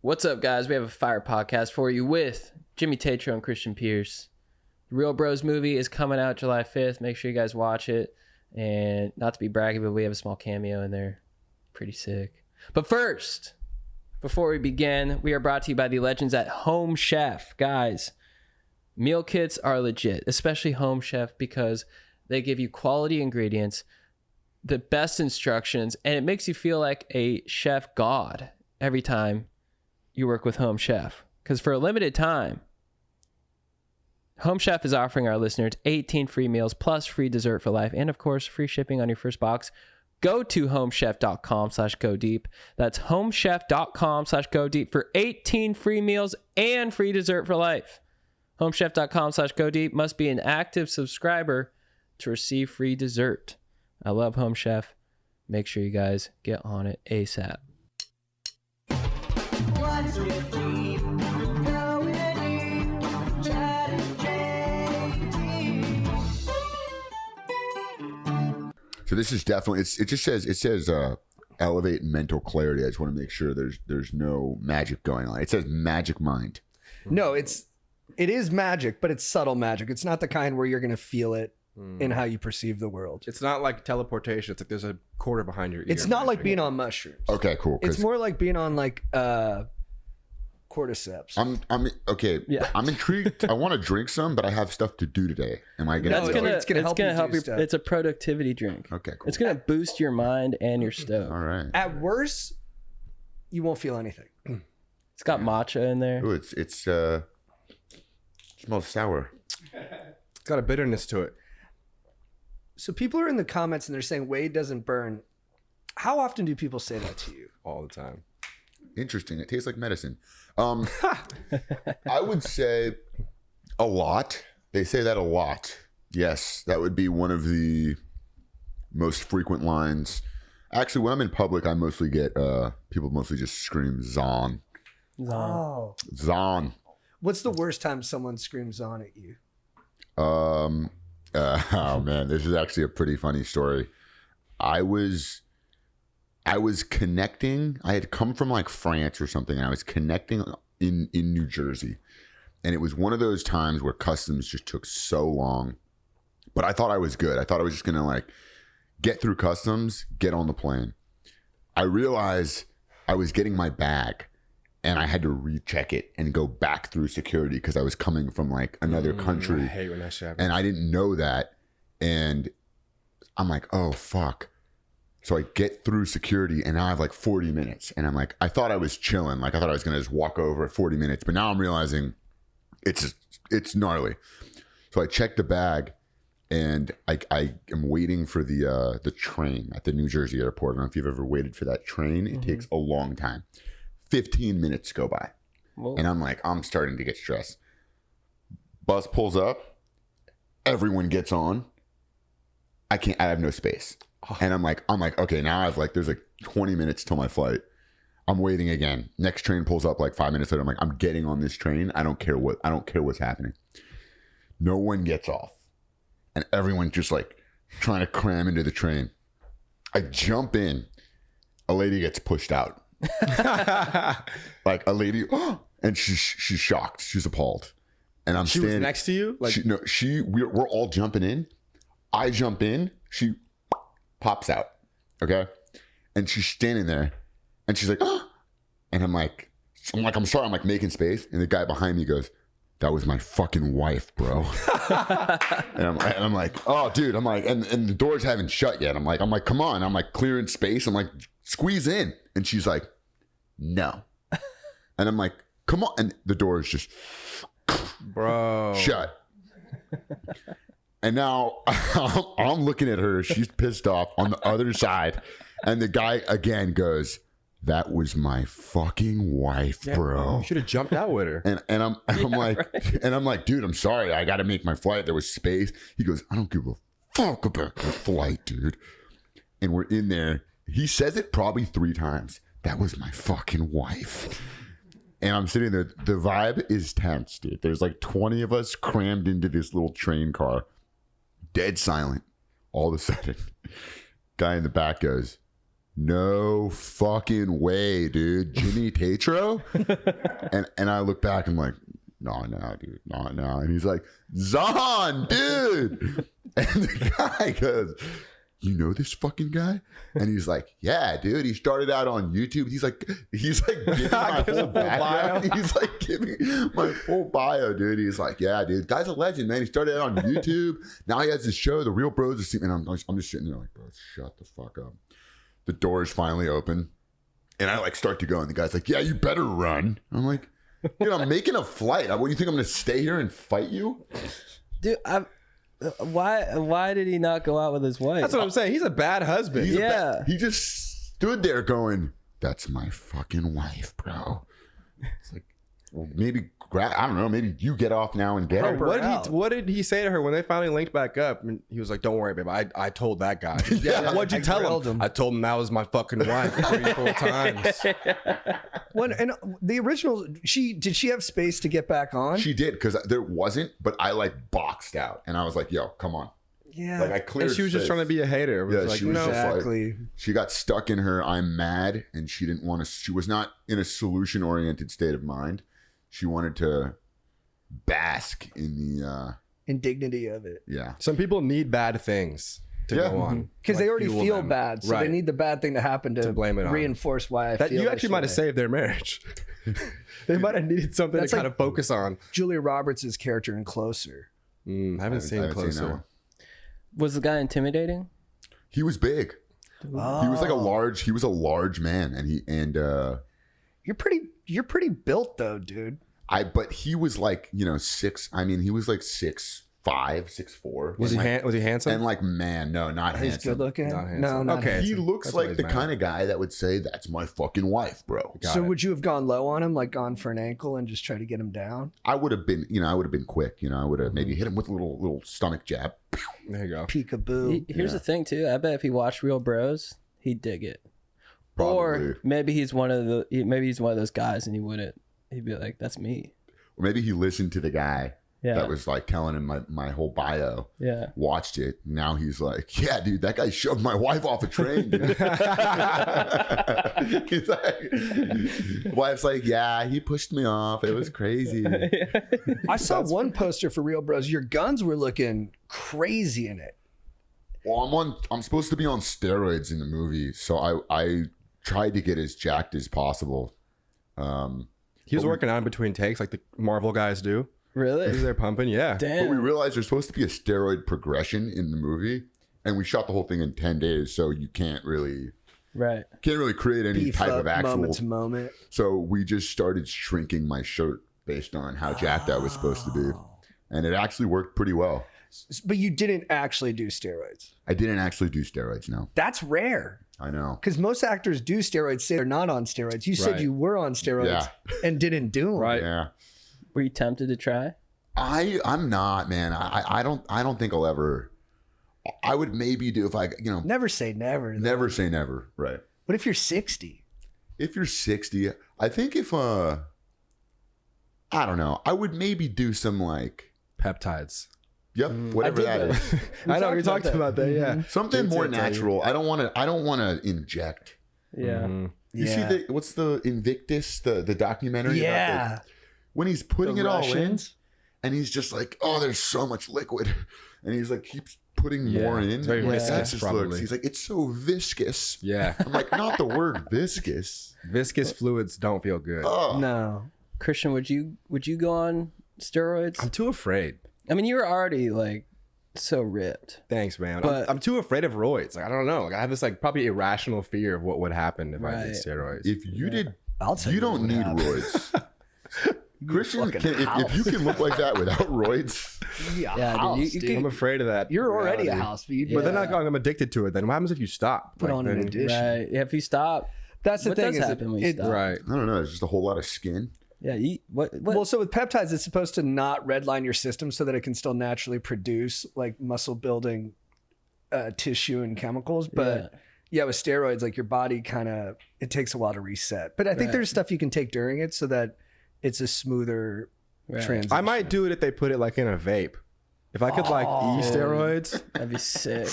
What's up, guys? We have a fire podcast for you with Jimmy Tatro and Christian Pierce. The Real Bros movie is coming out July 5th. Make sure you guys watch it. And not to be braggy, but we have a small cameo in there. Pretty sick. But first, before we begin, we are brought to you by the legends at Home Chef. Guys, meal kits are legit, especially Home Chef, because they give you quality ingredients, the best instructions, and it makes you feel like a chef god every time you work with Home Chef. Because for a limited time, Home Chef is offering our listeners 18 free meals plus free dessert for life, and of course, free shipping on your first box. Go to homechef.com/go deep. That's homechef.com/go deep for 18 free meals and free dessert for life. Homechef.com/go deep. Must be an active subscriber to receive free dessert. I love Home Chef. Make sure you guys get on it ASAP. So this is definitely, it just says elevate mental clarity. I just want to make sure there's no magic going on. It says magic mind. No, it is magic, but it's subtle magic. It's not the kind where you're going to feel it in how you perceive the world. It's not like teleportation. It's like there's a quarter behind your ear. It's not like being on mushrooms. Okay, cool. It's more like being on like cordyceps. I'm okay. Yeah. I'm intrigued. I want to drink some, but I have stuff to do today. Am I gonna? It's gonna help you do stuff. It's a productivity drink. Okay, cool. It's gonna boost your mind and your stoke. All right. At worst, you won't feel anything. It's got matcha in there. Ooh, it smells sour. It's got a bitterness to it. So people are in the comments and they're saying Wade doesn't burn. How often do people say that to you? All the time. Interesting. It tastes like medicine. I would say a lot. They say that a lot. Yes, that would be one of the most frequent lines. Actually, when I'm in public, I mostly get people mostly just scream Zon. Oh. Zon. What's the worst time someone screams on at you? Oh man, this is actually a pretty funny story. I was connecting. I had come from like France or something, and I was connecting in New Jersey. And it was one of those times where customs just took so long. But I thought I was good. I thought I was just going to like get through customs, get on the plane. I realized I was getting my bag and I had to recheck it and go back through security because I was coming from like another country. I hate when that shit happens. And I didn't know that. And I'm like, oh, fuck. So I get through security and now I have like 40 minutes. And I'm like, I thought I was chilling. Like I thought I was going to just walk over at 40 minutes. But now I'm realizing it's gnarly. So I check the bag and I am waiting for the train at the New Jersey airport. I don't know if you've ever waited for that train. It takes a long time. 15 minutes go by. Whoa. And I'm like, I'm starting to get stressed. Bus pulls up. Everyone gets on. I have no space. And I'm like, okay, now I've like, there's like 20 minutes till my flight. I'm waiting again. Next train pulls up like 5 minutes later. I'm like, I'm getting on this train. I don't care what's happening. No one gets off. And everyone just like trying to cram into the train. I jump in. A lady gets pushed out. Like a lady, and she's shocked. She's appalled. And I'm standing. She was next to you? Like we're all jumping in. I jump in. She pops out. Okay. And she's standing there and she's like, oh. And I'm like, I'm sorry. I'm like making space. And the guy behind me goes, that was my fucking wife, bro. and I'm like, oh, dude. I'm like, and the doors haven't shut yet. I'm like, come on. I'm like clearing space. I'm like, squeeze in. And she's like, no. And I'm like, come on. And the door is just bro shut. And now I'm looking at her. She's pissed off on the other side. And the guy again goes, that was my fucking wife, bro. You should have jumped out with her. And I'm like, right. And I'm like, dude, I'm sorry. I got to make my flight. There was space. He goes, I don't give a fuck about your flight, dude. And we're in there. He says it probably 3 times. That was my fucking wife. And I'm sitting there. The vibe is tense, dude. There's like 20 of us crammed into this little train car. Dead silent. All of a sudden, guy in the back goes, no fucking way, dude. Jimmy Tatro? and I look back and I'm like, no, dude, no. And he's like, Zahn, dude. And the guy goes, you know this fucking guy? And he's like, yeah, dude. He started out on YouTube. He's like giving my whole background. He's like giving my full bio, dude. He's like, yeah, dude. Guy's a legend, man. He started out on YouTube. Now he has this show, The Real Bros of Simi. And I'm just sitting there like, bro, shut the fuck up. The doors finally open. And I like start to go. And the guy's like, yeah, you better run. I'm like, dude, I'm making a flight. What do you think I'm going to stay here and fight you? Dude, why did he not go out with his wife? That's what I'm saying. He's a bad husband. He just stood there going, that's my fucking wife, bro. It's like, well, maybe I don't know. Maybe you get off now and get her. What did he say to her when they finally linked back up? And he was like, "Don't worry, babe. I told that guy." Yeah. What'd you tell him? I told him that was my fucking wife 3-4 times. And the original, did she have space to get back on? She did, because there wasn't, but I like boxed out, and I was like, "Yo, come on." Yeah. Like I cleared. And she was just trying to be a hater. It was Yeah, like, she was no. just exactly. she got stuck in her I'm mad, and she didn't want to. She was not in a solution oriented state of mind. She wanted to bask in the indignity of it. yeah. Some people need bad things to go on because they already fuel feel them. bad, so Right. they need the bad thing to happen to blame it on. reinforce why I That feel you actually this might have way. saved their marriage. They might have needed something That's to kind like of focus on. Julia Roberts' character in Closer. Haven't seen Closer. that one. Was the guy intimidating? He was big. He was like he was a large man, and You're pretty built though, dude. but he was like, he was like 6'5", 6'4". Was he handsome? And like, man, no, not He's handsome. good looking. Not handsome. No, not Okay. handsome. He looks That's what like he's the mad kind of guy that would say, that's my fucking wife, bro. So would you have gone low on him, like gone for an ankle and just try to get him down? I would have been, quick. I would have maybe hit him with a little stomach jab. There you go. Peekaboo. Here's the thing too. I bet if he watched Real Bros, he'd dig it. Probably. Or maybe he's one of those guys, and he wouldn't. He'd be like, "That's me." Or maybe he listened to the guy Yeah. that was like telling him my whole bio. Yeah. Watched it. Now he's like, yeah, dude, that guy shoved my wife off a train, dude. He's like, wife's like, yeah, he pushed me off. It was crazy. I saw one poster for Real Bros. Your guns were looking crazy in it. Well, I'm supposed to be on steroids in the movie, so I tried to get as jacked as possible. He was working on between takes like the Marvel guys do. Really? He was there pumping. Yeah. Damn. But we realized there's supposed to be a steroid progression in the movie, and we shot the whole thing in 10 days, so you can't really create any Beef type up of actual moment to moment. So we just started shrinking my shirt based on how jacked I was supposed to be, and it actually worked pretty well. But you didn't actually do steroids. I didn't actually do steroids, no. That's rare. I know. Because most actors do steroids, say they're not on steroids. You said Right. you were on steroids and didn't do them. Right. Yeah. Were you tempted to try? I'm not, man. I don't think I'll ever. I would maybe do if I, Never say never. though. never say never. Right. What if you're 60? If you're 60, I think if I don't know, I would maybe do some like, Peptides. yep, whatever I that did is. I know we talked talked about about that. Yeah. Something James more will tell you. natural. I don't want to inject. Yeah. You see what's the Invictus, the documentary? Yeah. About when he's putting The it Russians? all in, and he's just like, oh, there's so much liquid, and he's like keeps putting more in. It's very And viscous, that just probably. looks. He's like, it's so viscous. Yeah. I'm like, not the word viscous. Viscous fluids don't feel good. Oh, No. Christian, would you go on steroids? I'm too afraid. I mean, you were already like so ripped. Thanks, man. But- I'm too afraid of roids. Like I don't know. Like I have this like probably irrational fear of what would happen if I Right. did steroids. if you did, I'll tell you don't what need happened. roids. Christian, fucking if you can look like that without roids, Yeah, dude, House, you dude. I'm afraid of that. You're already a reality. house, but you'd But then Yeah. I'm addicted to it. Then what happens if you stop? put Like, on an then- addition. right. Yeah, if you stop, That's the what thing. does Is happen when you stop? Right. I don't know. There's just a whole lot of skin. Yeah. What? Well, so with peptides, it's supposed to not redline your system so that it can still naturally produce like muscle building tissue and chemicals. But yeah, with steroids, like your body it takes a while to reset. But I think Right. there's stuff you can take during it so that it's a smoother Right. transition. I might do it if they put it like in a vape. If I could like steroids, That'd be sick.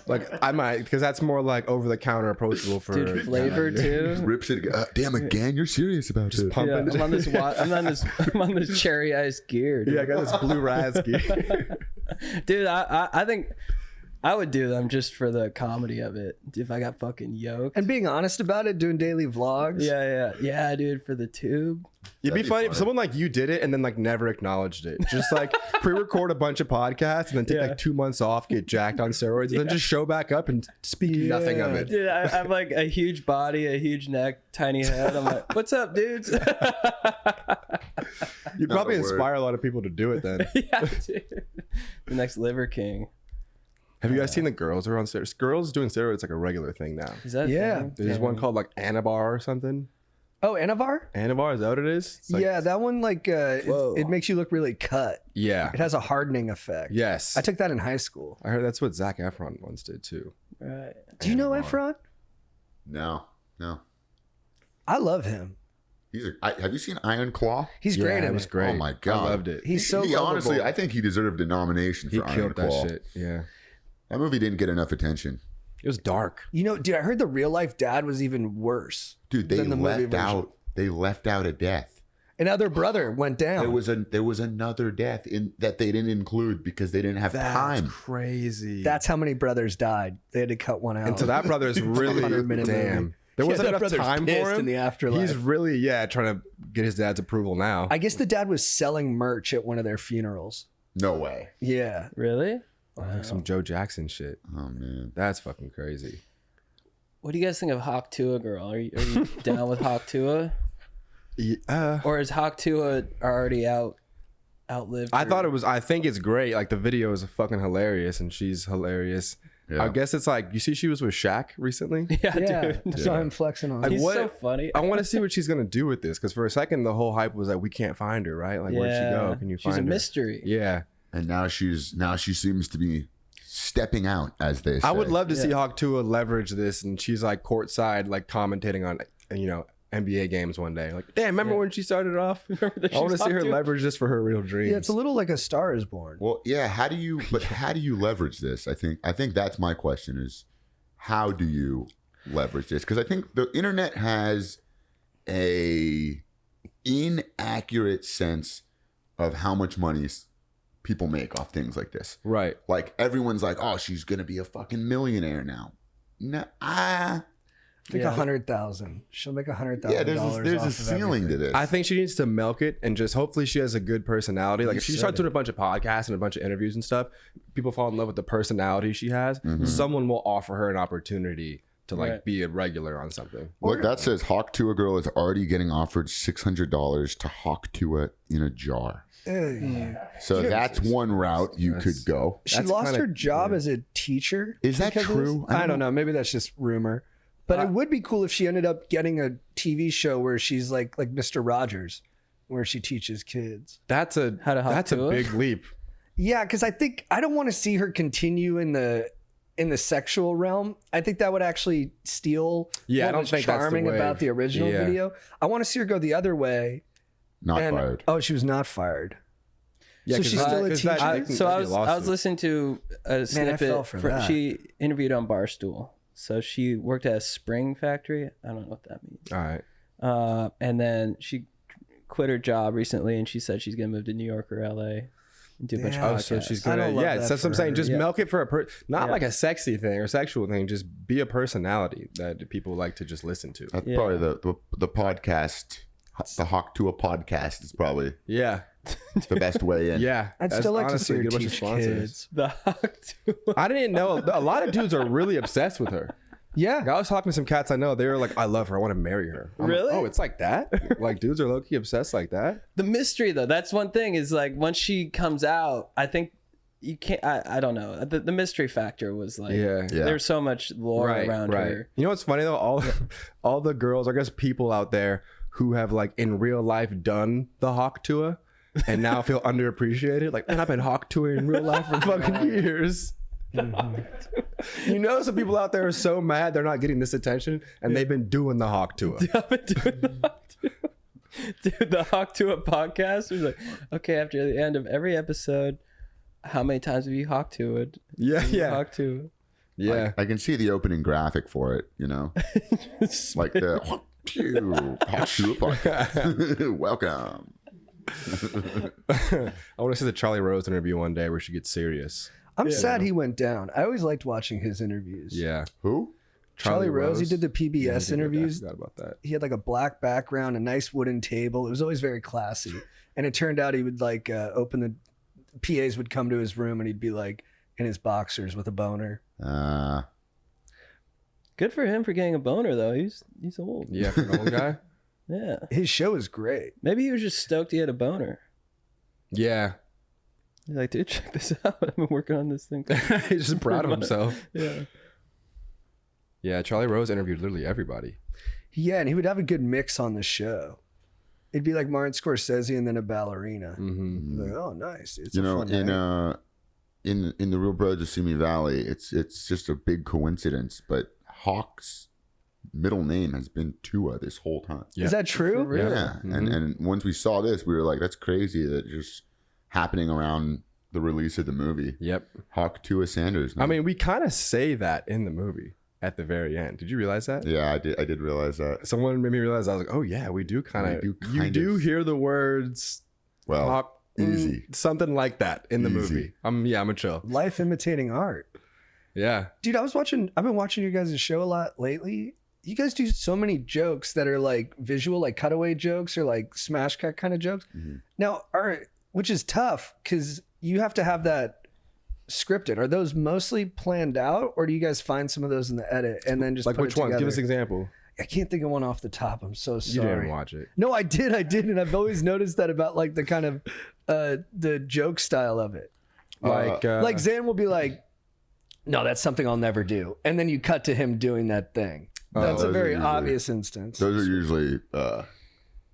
like I might, because that's more like over the counter approachable for Dude, flavor too. Rips it. Damn, again, you're serious about this. pump Yeah, it. I'm on this cherry iced gear. Dude. Yeah, I got this blue raspberry. Dude, I think I would do them just for the comedy of it. If I got fucking yoked. And being honest about it, doing daily vlogs. Yeah, dude, for the tube. It'd be funny if someone like you did it and then like never acknowledged it. Just like pre-record a bunch of podcasts and then take like 2 months off, get jacked on steroids, and then just show back up and speak nothing of it. Dude, I have like a huge body, a huge neck, tiny head. I'm like, what's up, dudes? You'd probably inspire a lot of people to do it then. Yeah, dude. The next Liver King. Have you guys seen the girls who are on steroids? Girls doing steroids like a regular thing now. Is that Yeah. thing? There's one called like Anabar or something. Oh, Anavar? Anabar, is that what it is? It's like, Yeah, that one it makes you look really cut. Yeah. It has a hardening effect. Yes. I took that in high school. I heard that's what Zac Efron once did too. Right. Do you know Efron? No. I love him. Have you seen Iron Claw? He's great it in was it. great. Oh my God. I loved it. He's so he lovable. honestly, I think he deserved a nomination He for Iron killed that Claw. shit. Yeah. That movie didn't get enough attention. It was dark. You know, dude, I heard the real life dad was even worse. Dude, they than the movie left version. out. They left out a death. Another brother went down. There was another death in that they didn't include because they didn't have time. Crazy. That's how many brothers died. They had to cut one out. and so that brother's really 100-minute damn. movie. There Yeah, wasn't that enough brother's time pissed for him in the afterlife. He's really trying to get his dad's approval now. I guess the dad was selling merch at one of their funerals. No way. Yeah. Really? Like some Joe Jackson shit. Oh man. That's fucking crazy. What do you guys think of Hawk Tua, girl? Are you down with Hawk Tua? Or is Hawk Tua already outlived? I thought it was. I think it's great. Like the video is fucking hilarious, and she's hilarious. Yeah. I guess it's like you see she was with Shaq recently. Yeah, Yeah. dude. I saw him flexing on Like, it. He's what- so funny. I want to see what she's gonna do with this because for a second the whole hype was like we can't find her, right? Like where'd she go? Can you find She's a her? mystery. Yeah, And now she seems to be stepping out, as they say. I would love to see Hawk Tua leverage this, and she's like courtside, like commentating on NBA games one day. Like, damn, remember when she started off? Remember that I want to she's see her Hawk Tua? leverage this for her real dreams. Yeah, it's a little like A Star Is Born. Well, yeah. How do you leverage this? I think that's my question: is how do you leverage this? Because I think the internet has a inaccurate sense of how much money people make off things like this. right. Like everyone's like, "Oh, she's gonna be a fucking millionaire now." No, Make 100,000. She'll make $100,000. yeah. There's a ceiling to this. I think she needs to milk it and just hopefully she has a good personality. Like if she said starts doing a bunch of podcasts and a bunch of interviews and stuff, people fall in love with the personality she has. Someone will offer her an opportunity to like Right. be a regular on something. Look, that says Hawk Tua girl is already getting offered $600 to Hawk Tua in a jar. So that's one route you could go. She That's lost kinda her job as a teacher. Is that because of true? this? I don't know. Maybe that's just rumor. But it would be cool if she ended up getting a TV show where she's like Mr. Rogers, where she teaches kids. That's a How to Hawk that's a Tua? big leap. Yeah, because I think I don't want to see her continue in the sexual realm. I think that would actually steal Yeah, I what don't was think that's the charming wave. about the original Yeah. video. I want to see her go the other way. Not And fired. oh, she was not fired. Yeah, So 'cause she's still a 'cause that- teacher? that can- So that'd be a I was lawsuit. listening to a snippet. fell for that. She interviewed on Barstool. So she worked at a spring factory. I don't know what that means. All right. And then she quit her job recently, and she said she's gonna move to New York or LA and do a bunch of Yeah. podcasts. podcasts. So she's I gonna don't love that that's what I'm for saying. her. Just Yeah. milk it for not Yeah. like a sexy thing or sexual thing. Just be a personality that people like to just listen to. That's Yeah. probably the podcast. The Hawk Tua podcast is probably Yeah. the best way in. Yeah. I'd That's still like to see honestly a her good bunch of teach sponsors. kids. The Hawk Tua. I didn't know a lot of dudes are really obsessed with her. Yeah. Like, I was talking to some cats I know. They were like, "I love her. I want to marry her." I'm like, Really? oh, it's like that. Like dudes are low key obsessed like that. The mystery, though, that's one thing. Is like once she comes out, I think you can't. I don't know. The mystery factor was like, Yeah. Yeah. there's so much lore around her. You know what's funny though? All the girls, I guess, people out there who have like in real life done the Hawk Tua and now feel underappreciated. Like, man, I've been Hawk Tua in real life for fucking years. You know, some people out there are so mad they're not getting this attention, and they've been doing the Hawk Tua. I've been doing the Hawk Tua. Dude, the Hawk Tua podcast was like, okay, after the end of every episode, How many times have you hawked to it? Yeah, yeah, Hawked to yeah. I can see the opening graphic for it, you know, it. like the Hawk to a podcast. Welcome. I want to see the Charlie Rose interview one day where she gets serious. I'm sad he went down. I always liked watching his interviews. Yeah. Who? Charlie Rose, he did the PBS Yeah, he did interviews. that. I forgot about that. He had like a black background, a nice wooden table. It was always very classy. And it turned out he would like open the PAs would come to his room and he'd be like in his boxers with a boner. Good for him for getting a boner though. He's old. Yeah, for an old guy. Yeah. His show is great. Maybe he was just stoked he had a boner. Yeah. He's like, dude, check this out. I've been working on this thing. He's just proud of himself. Yeah. Yeah, Charlie Rose interviewed literally everybody. Yeah, and he would have a good mix on the show. It'd be like Martin Scorsese and then a ballerina. Mm-hmm. Like, oh, nice. It's You a know, fun night. in the Real Bros of Simi Valley, it's just a big coincidence, but Hawk's middle name has been Tua this whole time. Yeah. Is that true? For real? Yeah, Mhm. and once we saw this, we were like, that's crazy that just happening around the release of the movie. Yep. Hawk Tua Sanders. I mean, we kind of say that in the movie at the very end. Did you realize that? yeah, I did realize that. Someone made me realize. I was like, oh yeah, we do kind of. We do You kind do of. hear the words Well, Hawk, easy. something like that in the Easy. movie. I'm a chill. Life imitating art. Yeah. Dude, I've been watching your guys' show a lot lately. You guys do so many jokes that are like visual, like cutaway jokes or like smash cut kind of jokes. Mhm. Now, which is tough because you have to have that scripted. Are those mostly planned out, or do you guys find some of those in the edit and then just Like put which it ones? Give us together? an example. I can't think of one off the top. I'm so You sorry. didn't watch it. No, I did, and I've always noticed that about like the kind of the joke style of it. Like Zan will be like, "No, that's something I'll never do," and then you cut to him doing that thing. That's a those very are usually- obvious instance. Those are usually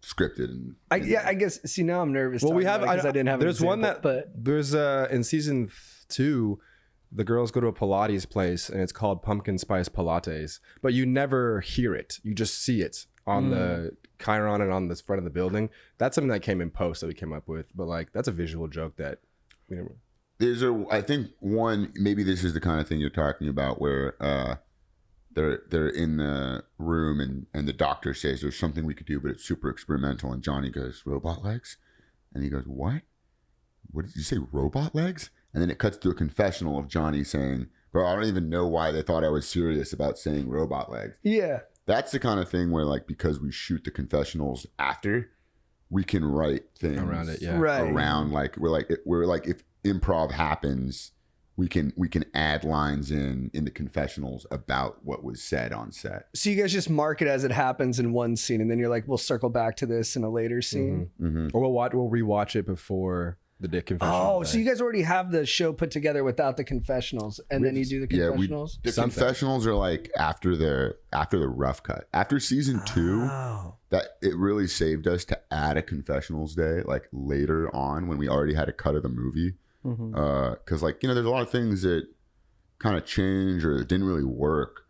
scripted. And I guess. See, now I'm nervous. Well, we talking have. about it 'cause I didn't have. There's an one example, that. but There's in season 2, the girls go to a Pilates place and it's called Pumpkin Spice Pilates, but you never hear it. You just see it on the chyron and on the front of the building. That's something that came in post that we came up with, but like that's a visual joke that. You know, I think one, maybe this is the kind of thing you're talking about where they're in the room and the doctor says there's something we could do, but it's super experimental. And Johnny goes, robot legs? And he goes, what did you say, robot legs? And then it cuts to a confessional of Johnny saying, bro, I don't even know why they thought I was serious about saying robot legs. yeah, That's the kind of thing where, like, because we shoot the confessionals after, we can write things around it, yeah. right. around, like, we're like if improv happens, we can add lines in the confessionals about what was said on set. So you guys just mark it as it happens in one scene, and then you're like, we'll circle back to this in a later scene. Mm-hmm. Or we'll rewatch it before the dick confession. Oh, so you guys already have the show put together without the confessionals, and then you do the confessionals? The Something. confessionals are like after the rough cut. After season 2, Oh. that it really saved us to add a confessionals day, like later on when we already had a cut of the movie. Because like, you know, there's a lot of things that kind of change or that didn't really work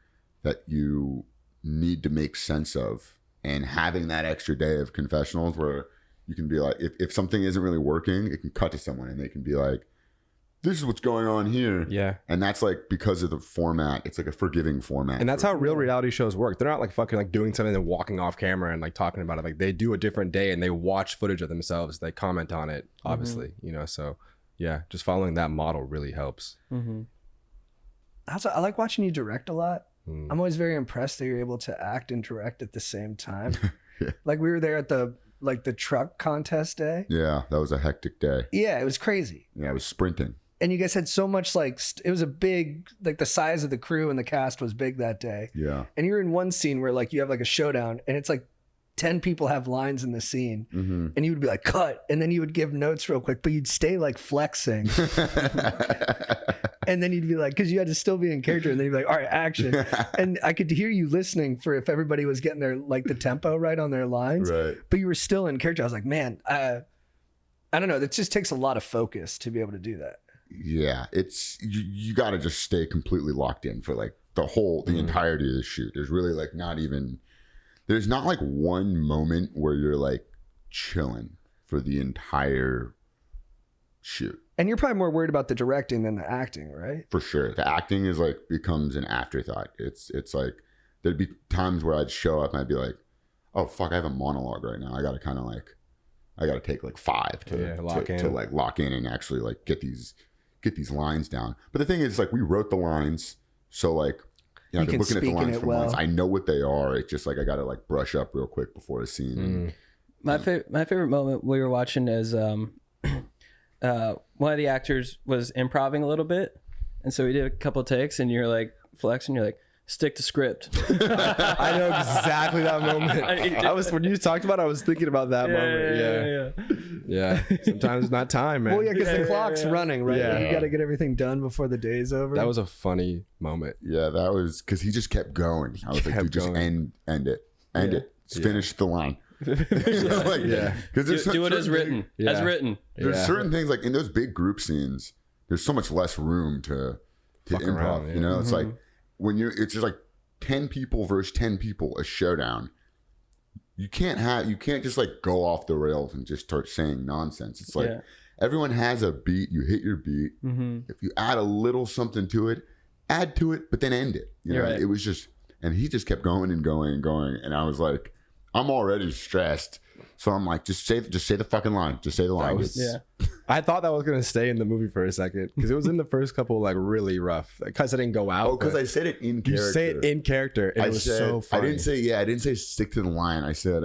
that you need to make sense of, and having that extra day of confessionals where you can be like, if something isn't really working, it can cut to someone and they can be like, this is what's going on here. Yeah. And that's like because of the format. It's like a forgiving format. And that's how real reality shows work. They're not like fucking like doing something and walking off camera and like talking about it. Like they do a different day and they watch footage of themselves. They comment on it, obviously, you know, so yeah, just following that model really helps. Also, I like watching you direct a lot. Mm. I'm always very impressed that you're able to act and direct at the same time. Like we were there at the truck contest day. Yeah, that was a hectic day. Yeah, it was crazy. Yeah, I was sprinting. And you guys had so much it was a big, like the size of the crew and the cast was big that day. Yeah. And you're in one scene where like you have like a showdown and it's like 10 people have lines in the scene, and you would be like, cut. And then you would give notes real quick, but you'd stay like flexing. And then you'd be like, because you had to still be in character, and then you'd be like, all right, action. And I could hear you listening for if everybody was getting their, like the tempo right on their lines, Right. but you were still in character. I was like, man, I don't know. That just takes a lot of focus to be able to do that. Yeah, it's you got to just stay completely locked in for like the entirety of the shoot. There's really like there's not like one moment where you're like chilling for the entire shoot. And you're probably more worried about the directing than the acting, right? For sure. The acting is like becomes an afterthought. It's like there'd be times where I'd show up and I'd be like, oh fuck, I have a monologue right now. I gotta kind of like I gotta take like 5 to like lock in and actually like get these lines down. But the thing is like we wrote the lines, so like I've been looking at the lines for months. I know what they are. It's just like I gotta like brush up real quick before a scene. My favorite moment we were watching is one of the actors was improvising a little bit, and so we did a couple of takes, and you're like flexing, you're like, stick to script. I know exactly that moment. I was when you talked about it, I was thinking about that moment. Yeah. Sometimes it's not time, man. Well, yeah, because the clock's running, right? Yeah. You got to get everything done before the day's over. That was a funny moment. Yeah, that was because he just kept going. I was like, dude, just end it. Finish the line. Because do it as written. As written. There's certain things like in those big group scenes. There's so much less room to improv. Around, You know, it's like when it's just like 10 people versus 10 people, a showdown. You can't just like go off the rails and just start saying nonsense. It's like everyone has a beat. You hit your beat. If you add a little something to it, add to it, but then end it. You know, it was just, and he just kept going and going and going, and I was like, I'm already stressed. So I'm like, just say the fucking line. Just say the line. I thought that was gonna stay in the movie for a second because it was in the first couple like really rough because I didn't go out. Oh, because I said it in character. You say it in character. And it was so funny. I didn't say stick to the line. I said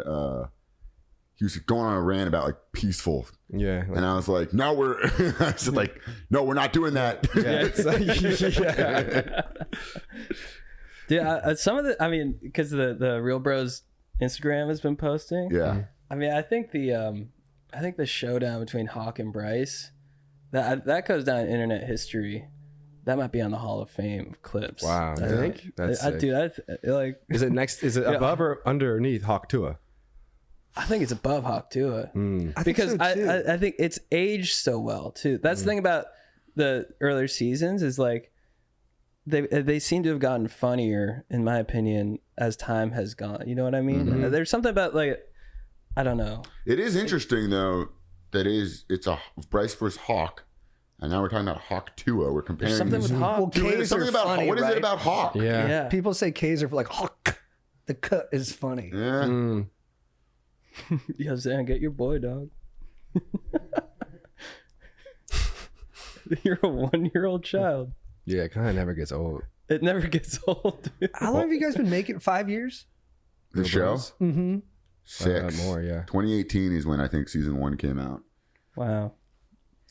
he was going on a rant about like peaceful. Yeah. And I was like, no, I said like, no, we're not doing that. Some of the, I mean, because the Real Bros Instagram has been posting. Yeah. I mean, I think the showdown between Hawk and Bryce, that goes down in internet history. That might be on the Hall of Fame of clips. Wow. I think that's sick. Like, is it above or underneath Hawk Tua? I think it's above Hawk Tua. Because I think it's aged so well too. That's the thing about the earlier seasons is like they seem to have gotten funnier, in my opinion, as time has gone. You know what I mean? There's something about like, I don't know. It is interesting though. It's a Bryce versus Hawk, and now we're talking about Hawk Tua. We're comparing something with Hawk. Well, K's something are about funny, what is right? it about Hawk? Yeah. People say K's are like Hawk. The cut is funny. Yeah. Yo, Zan, get your boy, dog. You're a 1-year-old child. Yeah, it kind of never gets old. It never gets old, dude. How long have you guys been making it? 5 years? The show? Mm-hmm. 6. More, yeah. 2018 is when I think season 1 came out. Wow.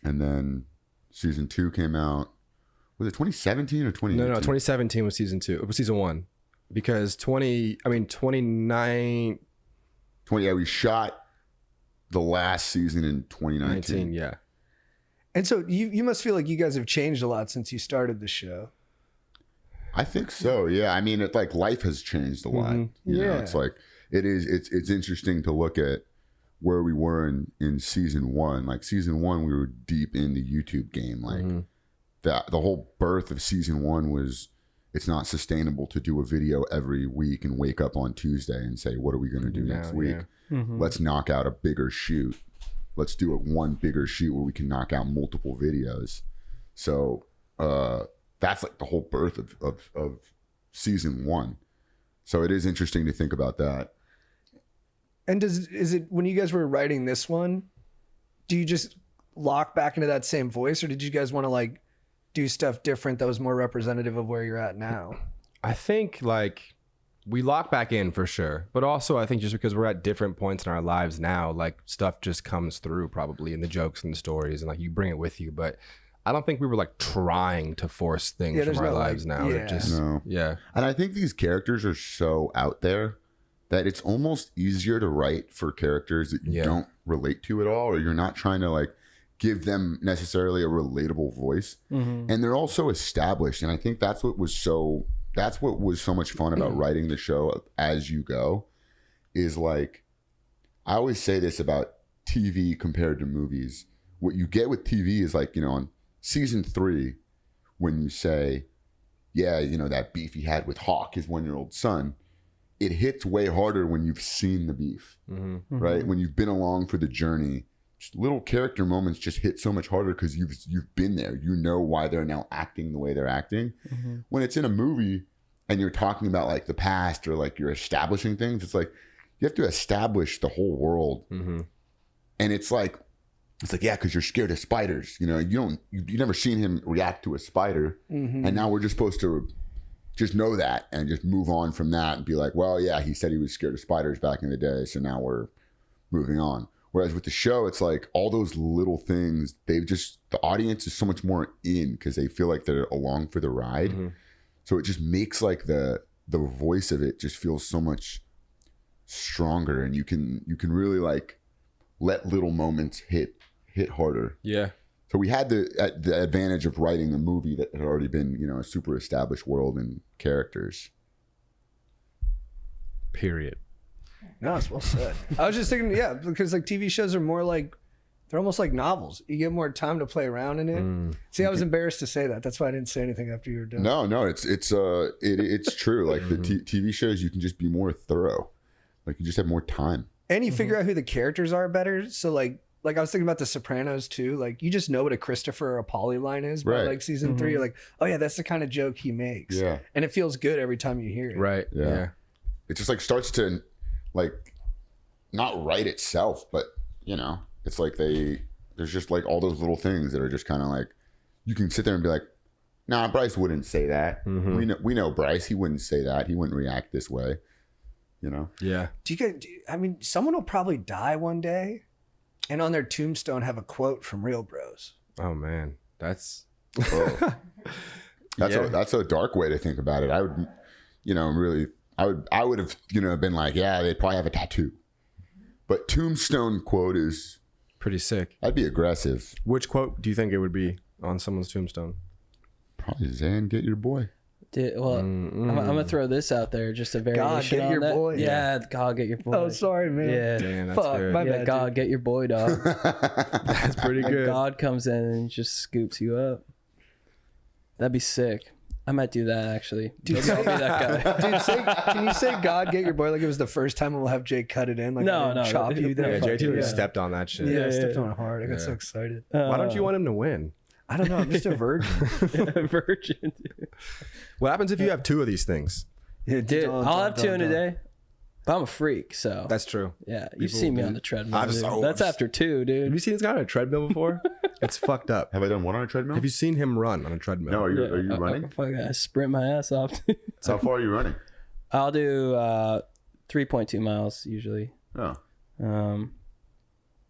And then season 2 came out. Was it 2017 or 2018? No, 2017 was season 2. It was season 1. Because 29... Yeah, we shot the last season in 2019. Yeah. And so you must feel like you guys have changed a lot since you started the show. I think so. Yeah. I mean, it's like life has changed a lot. You know, it's like it's interesting to look at where we were in season 1. Like season 1, we were deep in the YouTube game. Like the whole birth of season 1 was, it's not sustainable to do a video every week and wake up on Tuesday and say, what are we going to do next week? Let's knock out a bigger shoot. Let's do one bigger shoot where we can knock out multiple videos. So that's like the whole birth of season 1. So it is interesting to think about that. And is it when you guys were writing this one, do you just lock back into that same voice, or did you guys want to like do stuff different that was more representative of where you're at now? I think like we lock back in for sure, but also I think just because we're at different points in our lives now, like stuff just comes through probably in the jokes and the stories, and like you bring it with you. But I don't think we were like trying to force things from our lives now. And I think these characters are so out there that it's almost easier to write for characters that you don't relate to at all, or you're not trying to like give them necessarily a relatable voice. And they're also established. And I think that's what was so much fun about writing the show as you go, is like, I always say this about TV compared to movies. What you get with TV is like, you know, on season 3, when you say, yeah, you know, that beef he had with Hawk, his 1-year-old son, it hits way harder when you've seen the beef, right? When you've been along for the journey just little character moments just hit so much harder because you've been there. You know why they're now acting the way they're acting. When it's in a movie and you're talking about like the past or like you're establishing things, it's like you have to establish the whole world. And it's like yeah, because you're scared of spiders. You know, you never seen him react to a spider, and now we're just supposed to just know that and just move on from that and be like, well, yeah, he said he was scared of spiders back in the day, so now we're moving on. Whereas with the show, it's like all those little things, the audience is so much more in because they feel like they're along for the ride. So it just makes like the voice of it just feels so much stronger, and you can really like let little moments hit harder. Yeah. So we had the advantage of writing a movie that had already been, you know, a super established world and characters. Period. No, it's well said. I was just thinking, yeah, because like TV shows are more like, they're almost like novels. You get more time to play around in it. See, I was embarrassed to say that. That's why I didn't say anything after you were done. No, it's true. Like the TV shows, you can just be more thorough. Like you just have more time. And you figure out who the characters are better. So like I was thinking about The Sopranos too. Like you just know what a Christopher or a Paulie line is by like season 3. You're like, oh yeah, that's the kind of joke he makes. Yeah. And it feels good every time you hear it. Right. Yeah. It just like starts to like not write itself, but you know, it's like there's just like all those little things that are just kind of like, you can sit there and be like, nah, Bryce wouldn't say that. We know Bryce, he wouldn't say that. He wouldn't react this way. You know? Yeah. I mean, someone will probably die one day and on their tombstone have a quote from Real Bros. Oh man, that's that's a dark way to think about it. I would, you know, really, I would have, you know, been like, yeah, they'd probably have a tattoo. But tombstone quote is pretty sick. I'd be aggressive. Which quote do you think it would be on someone's tombstone? Probably Zan, get your boy. Well, I'm gonna throw this out there, just a variation God, get on your that. boy. Yeah, God, get your boy. Oh, sorry, man. Yeah, Damn, that's Fuck, good. my yeah, bad, God, dude. get your boy, dog. That's pretty Like, good. God comes in and just scoops you up. That'd be sick. I might do that actually. Dude, Maybe I'll be that guy. Can you say God get your boy like it was the first time, and we'll have Jake cut it in? Like No, I didn't no, chop no, you. Then Yeah, fuck JT you. really stepped on that shit. Yeah, I stepped yeah. on it hard. I got so excited. Why don't you want him to win? I don't know. I'm just a virgin. Virgin. Dude. What happens if you have 2 of these things? Yeah, Dude, I'll have 2 in a day. But I'm a freak, so That's true. yeah. You've People seen me do. on the treadmill. I've Dude. so- That's after 2, Have dude. you seen this guy on a treadmill before? It's fucked up. Have I done one on a treadmill? Have you seen him run on a treadmill? No, are you running? I sprint my ass off. How far are you running? I'll do 3.2 miles usually. Oh.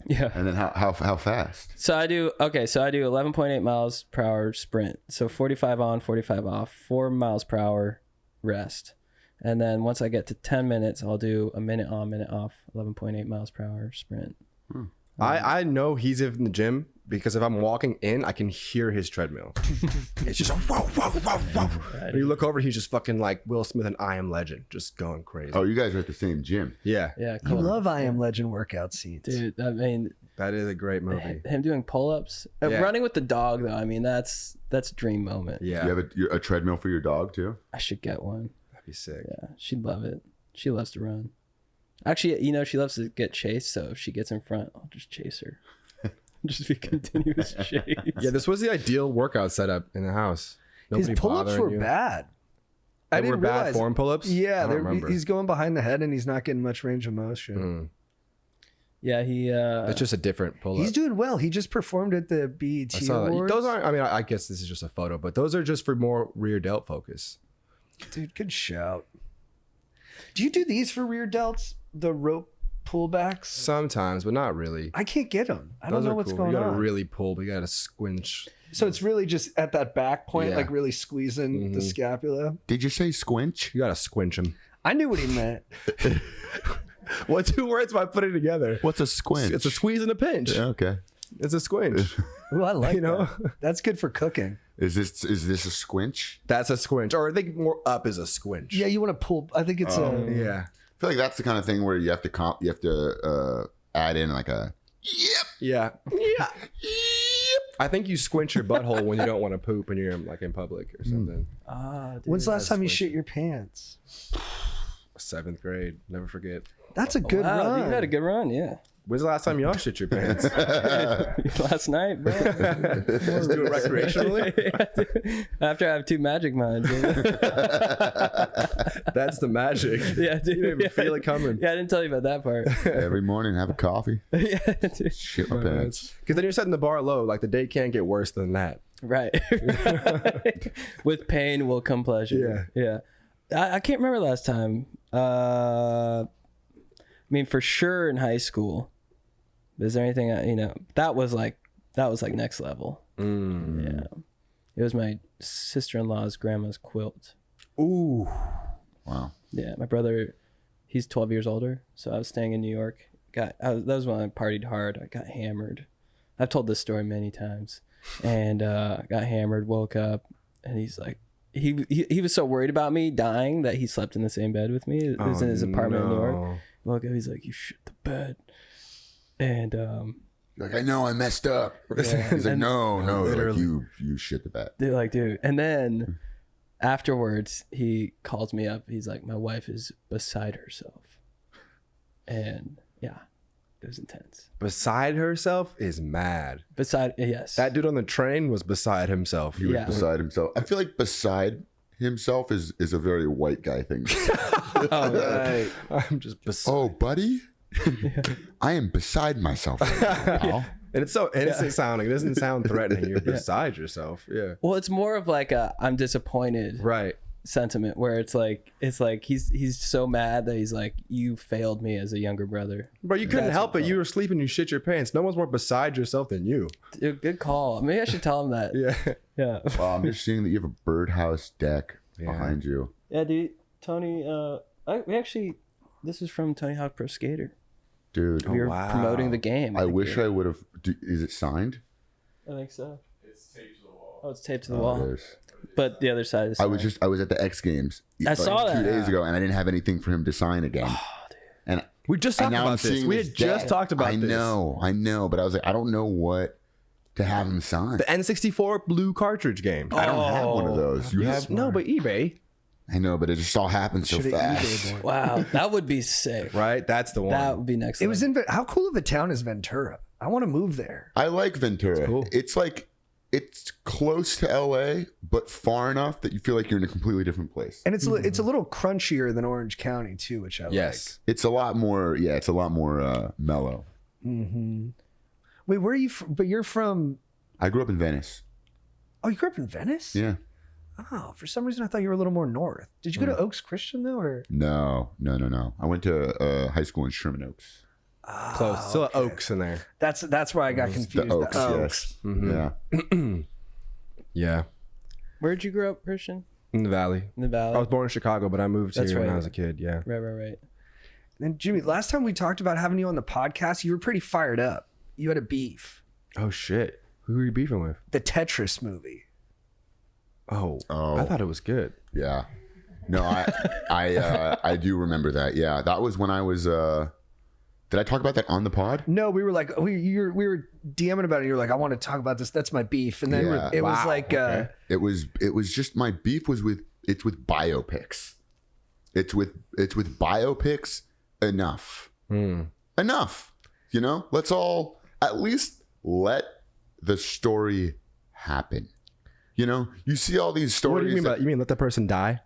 Yeah. And then how fast? So I do 11.8 miles per hour sprint. So 45 on, 45 off, 4 miles per hour rest. And then once I get to 10 minutes, I'll do a minute on, minute off, 11.8 miles per hour sprint. I know he's in the gym because if I'm walking in, I can hear his treadmill. It's just a whoa, whoa, whoa, whoa. When you look over, he's just fucking like Will Smith and I Am Legend, just going crazy. Oh, you guys are at the same gym. Yeah. Yeah, You cool. love I Am Legend workout scenes. Dude, I mean, That is a great movie. him doing pull-ups. Yeah. Running with the dog, though, I mean, that's a dream moment. Yeah. You have a treadmill for your dog too? I should get one. That'd be sick. Yeah, she'd love it. She loves to run. Actually, you know, she loves to get chased, so if she gets in front, I'll just chase her. Just be continuous chase. Yeah, this was the ideal workout setup in the house. His pull-ups bothering were you. bad. They I were didn't bad realize. form pull-ups? Yeah, I don't remember. he's going behind the head and he's not getting much range of motion. Yeah, he. It's just a different pull-up. He's doing well. He just performed at the BET I saw that. Awards. Those aren't, I mean, I guess this is just a photo, but those are just for more rear delt focus. Dude, good shout. Do you do these for rear delts? The rope pullbacks? Sometimes, but not really. I can't get them. I don't Those know are what's cool. going You gotta on. really pull, but you gotta squinch. So it's really just at that back point, Yeah. like really squeezing the scapula. Did you say squinch? You gotta squinch them. I knew what he meant. What 2 words by putting together? What's a squinch? It's a squeeze and a pinch. Yeah, okay. It's a squinch. Ooh, I like You know? that. That's good for cooking. Is this a squinch? That's a squinch. Or I think more up is a squinch. Yeah, you want to pull. I think it's a. Yeah. I feel like that's the kind of thing where you have to add in like a Yeah. I think you squinch your butthole when you don't want to poop and you're like in public or something. Dude, When's the last time you squishy. shit your pants? 7th grade. Never forget. That's a good wow, run. you had a good run, yeah. When's the last time y'all shit your pants? Last night, bro. Just do it recreationally. After I have 2 magic minds. That's the magic. Yeah, dude. You didn't even feel it coming. Yeah, I didn't tell you about that part. Every morning, have a coffee. Yeah, dude. Shit my pants. Because then you're setting the bar low. Like the day can't get worse than that. Right. With pain will come pleasure. Yeah. I can't remember last time. I mean, for sure in high school. Is there anything, that was like next level. Yeah. It was my sister-in-law's grandma's quilt. Ooh. Wow. Yeah. My brother, he's 12 years older. So I was staying in New York. That was when I partied hard. I got hammered. I've told this story many times. And got hammered, woke up, and he's like, he was so worried about me dying that he slept in the same bed with me. It was in his apartment in New York. Woke up, he's like, you shit the bed. And Like, I know I messed up. Yeah. He's like, no, like, literally. you shit the bed. they're like, dude. And then afterwards, he calls me up. He's like, my wife is beside herself. And yeah, it was intense. Beside herself is mad. Yes. That dude on the train was beside himself. He was beside himself. I feel like beside himself is a very white guy thing. Oh, right. I'm just beside. Oh, buddy, I am beside myself right now. And it's so innocent sounding. It doesn't sound threatening. You're beside yourself. Yeah. Well, it's more of like a I'm disappointed Right. sentiment where it's like he's so mad that he's like, you failed me as a younger brother. But you couldn't That's help what it. You were sleeping, you shit your pants. No one's more beside yourself than you. Dude, good call. Maybe I should tell him that. Yeah. Yeah. Wow, I'm just seeing that you have a birdhouse deck behind you. Yeah, dude. Tony, this is from Tony Hawk Pro Skater. Dude, We were wow. promoting the game. I wish I would have. Is it signed? I think so. It's taped to the wall. Oh, it's taped to the Oh, wall. it is. But the other side is I was at the X Games. I saw that. 2 days ago, and I didn't have anything for him to sign again. Oh, dude. And We just and talked now I'm about this. seeing We this had just deck. talked about I this. know, but I was like, I don't know what to have him sign. The N64 blue cartridge game. I don't have one of those. You have? No, but eBay. I know, but it just all happened so Should've fast. eBayed one. Wow, that would be sick. Right? That's the one. That would be next It level. was in. How cool of a town is Ventura? I want to move there. I like Ventura. cool. It's like it's close to LA, but far enough that you feel like you're in a completely different place. And it's a little crunchier than Orange County too, which I Yes. It's a lot more. Yeah, it's a lot more mellow. like. Mm-hmm. Wait, where are you? But you're from? I grew up in Venice. Oh, you grew up in Venice? Yeah. Oh, for some reason I thought you were a little more north. Did you go to Oaks Christian though, or? No. I went to high school in Sherman Oaks. Close. Still at Oaks in there. That's where I got confused. The Oaks, The yes. Mhm. Yeah. Yeah. Where'd you grow up, Christian? In the Valley. In the Valley. I was born in Chicago, but I moved That's here when right. I was a kid. Yeah. Right. And Jimmy, last time we talked about having you on the podcast, you were pretty fired up. You had a beef. Oh shit. Who were you beefing with? The Tetris movie. Oh. Oh. I thought it was good. Yeah. No, I do remember that. Yeah, that was when I was. Did I talk about that on the pod? No, we were like we were DMing about it. You were like, I want to talk about this. That's my beef. And then Yeah. it was Wow, like okay. It was just my beef was with biopics. It's with biopics enough. Enough. You know, let's all at least let the story happen. You know, you see all these stories. What do you mean by you mean let the person die?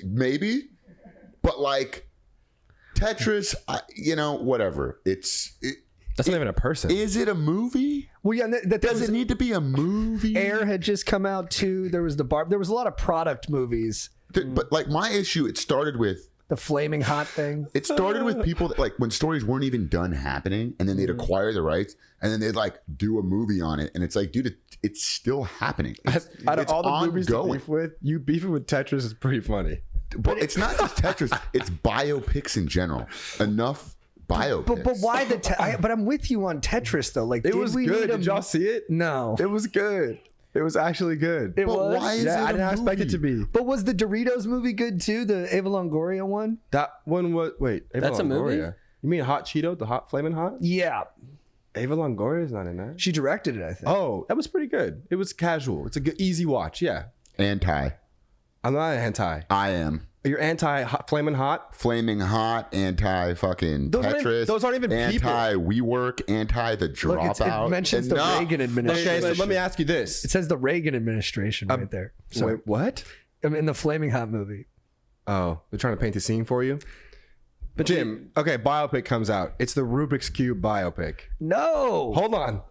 Maybe, but like Tetris, whatever. That's not even a person. Is it a movie? well, yeah. That Does it need to be a movie? Air had just come out too. There was there was a lot of product movies. But like my issue, it started with The flaming hot thing. people that like when stories weren't even done happening, and then they'd acquire the rights, and then they'd like do a movie on it, and it's like, dude, it's still happening. Out of It's all the movies to ongoing. beef with, you beefing with Tetris is pretty funny. But it's not just Tetris; it's biopics in general. Enough biopics. But why the? But I'm with you on Tetris though. Like It did was we good. need a- Did y'all see it? No. It was good. It was actually good. It But was. why is it I a didn't expect it movie? to be. But was the Doritos movie good too? The Eva Longoria one? That one was wait. Ava That's a movie? Longoria. You mean Hot Cheeto, the hot flaming hot? Yeah, Ava Longoria is not in that. she directed it. I think. Oh, that was pretty good. It was casual. It's a good, easy watch. Yeah, Anti. I'm not a hentai. I am. You're anti-flaming hot? Flaming hot, anti-fucking Tetris. Those aren't even people. Anti-WeWork, anti-the Look, dropout. it mentions the Enough. Reagan administration. Okay, so let me ask you this. It says the Reagan administration right there. So Wait, what? in the Flaming Hot movie. Oh, they're trying to paint the scene for you? But Jim, okay, biopic comes out. It's the Rubik's Cube biopic. No. Hold on.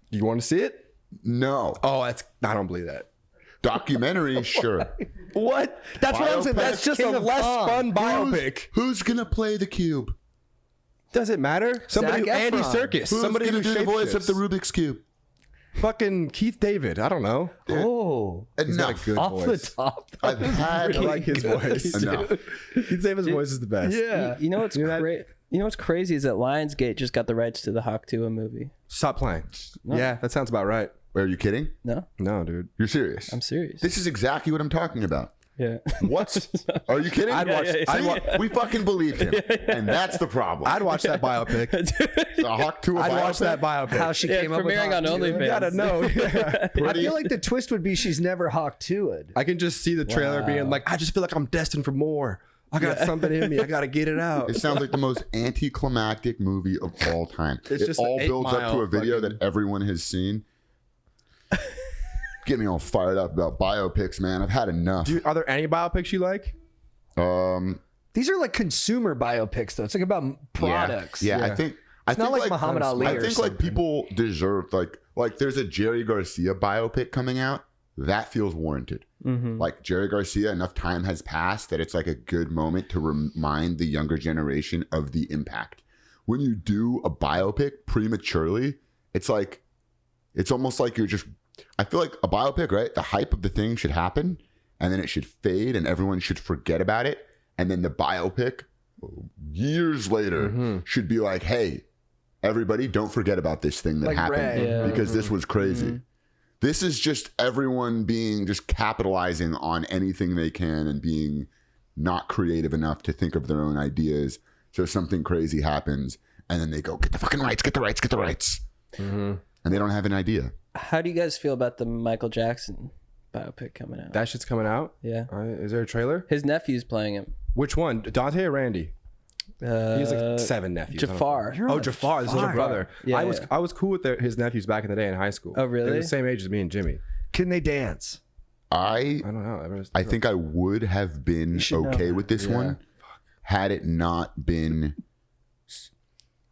You want to see it? No. Oh, I don't believe that. Documentary, sure. What? That's what I'm saying. Biopic. That's just a less fun biopic. Who's gonna play the cube? Does it matter? Somebody, Zac Andy Efron. Serkis. Who's Somebody gonna who do the voice of the shapeshifts. Rubik's cube? Fucking Keith David. I don't know. Oh. He's got a Enough. good Off voice. the top. I've had I like his voice. enough. Keith David's voice is the best. Yeah. You know what's You know what's crazy is that Lionsgate just got the rights to the Hawk Tuah movie. Stop playing. Yeah, that sounds about right. Are you kidding? No, No, dude. You're serious? I'm serious. This is exactly what I'm talking about. Yeah. What's? Are you kidding? I'd watch. See, we fucking believed him, and that's the problem. I'd watch that biopic. The Hawk Tuah I'd biopic? watch that biopic. How she Yeah, came up with premiering Hawk on Tuah. OnlyFans. You gotta know. Yeah. I feel like the twist would be she's never Hawk Tua'd. I can just see the trailer being like, I just feel like I'm destined for more. I got something in me. I gotta get it out. It sounds like the most anticlimactic movie of all time. It's It just all the 8 builds up to Mile a video fucking- that everyone has seen. Get me all fired up about biopics, man. I've had enough. Dude, are there any biopics you like? These are like consumer biopics, though. It's like about products. Yeah, I Yeah. think It's not like Muhammad Ali I or think something. like people deserve like there's a Jerry Garcia biopic coming out that feels warranted. Like Jerry Garcia, enough time has passed that it's like a good moment to remind the younger generation of the impact. When you do a biopic prematurely, it's like it's almost like you're just. I feel like a biopic, right? The hype of the thing should happen, and then it should fade, and everyone should forget about it, and then the biopic, years later, should be like, "Hey, everybody, don't forget about this thing that Like happened Ray. because this was crazy." This is just everyone being just capitalizing on anything they can and being not creative enough to think of their own ideas. So something crazy happens, and then they go, "Get the fucking rights! Get the rights! Get the rights!" And they don't have an idea. How do you guys feel about the Michael Jackson biopic coming out? That shit's coming out. Yeah. Is there a trailer? His nephew's playing him. Which one? Dante or Randy? He has like 7 nephews. Jafar. Oh, Jafar, his little brother. Yeah, I was cool with his nephews back in the day in high school. Oh, really? They're the same age as me and Jimmy. Can they dance? I I don't know. I think I would have been should know okay that. with this one had it not been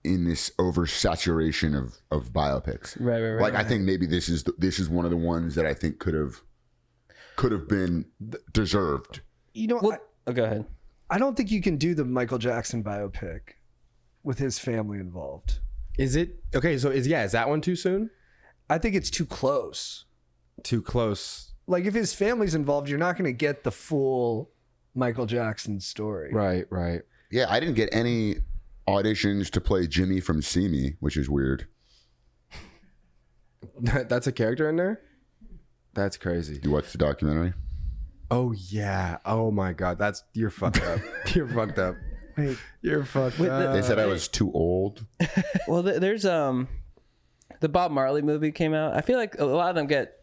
in this oversaturation of biopics. Right. Like I think maybe this is one of the ones that I think could have been deserved. You know, Oh, go ahead. I don't think you can do the Michael Jackson biopic with his family involved. Is it okay? So is that one too soon? I think it's too close. Too close. Like if his family's involved, you're not going to get the full Michael Jackson story. Right. Yeah, I didn't get any auditions to play Jimmy from Simi, which is weird. That's a character in there. That's crazy. You watched the documentary? Oh yeah. Oh my God. You're fucked up. You're fucked up. Wait, You're fucked up. They said I was too old. Well, there's the Bob Marley movie came out. I feel like a lot of them get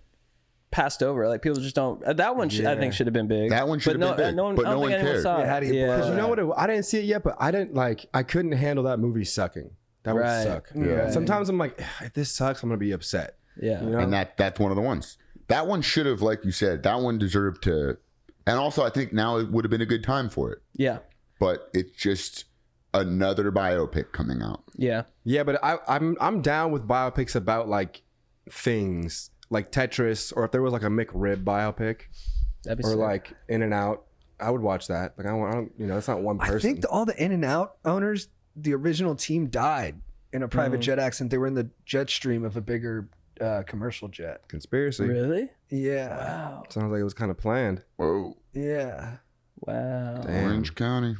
passed over. Like people just don't. That one I think should have been big. That one should have been big, No one, but I don't no think one anyone cared. saw it. Yeah, how do you blow Because you know what? I didn't see it yet, but I couldn't handle that movie sucking. That would Right. suck. Yeah. Sometimes I'm like, if this sucks, I'm gonna be upset. Yeah. You know? And that's one of the ones. That one should have, like you said, that one deserved to. And also, I think now it would have been a good time for it. Yeah. But it's just another biopic coming out. Yeah. Yeah, but I'm down with biopics about like things like Tetris, or if there was like a McRib biopic, That'd be or sick. like In and Out, I would watch that. Like I don't, it's not one person. I think all the In-N-Out owners, the original team died in a private jet accident. They were in the jet stream of a bigger commercial jet. Conspiracy. Really? Yeah. Wow. Sounds like it was kind of planned. Whoa. Yeah. Wow. Damn. Orange County.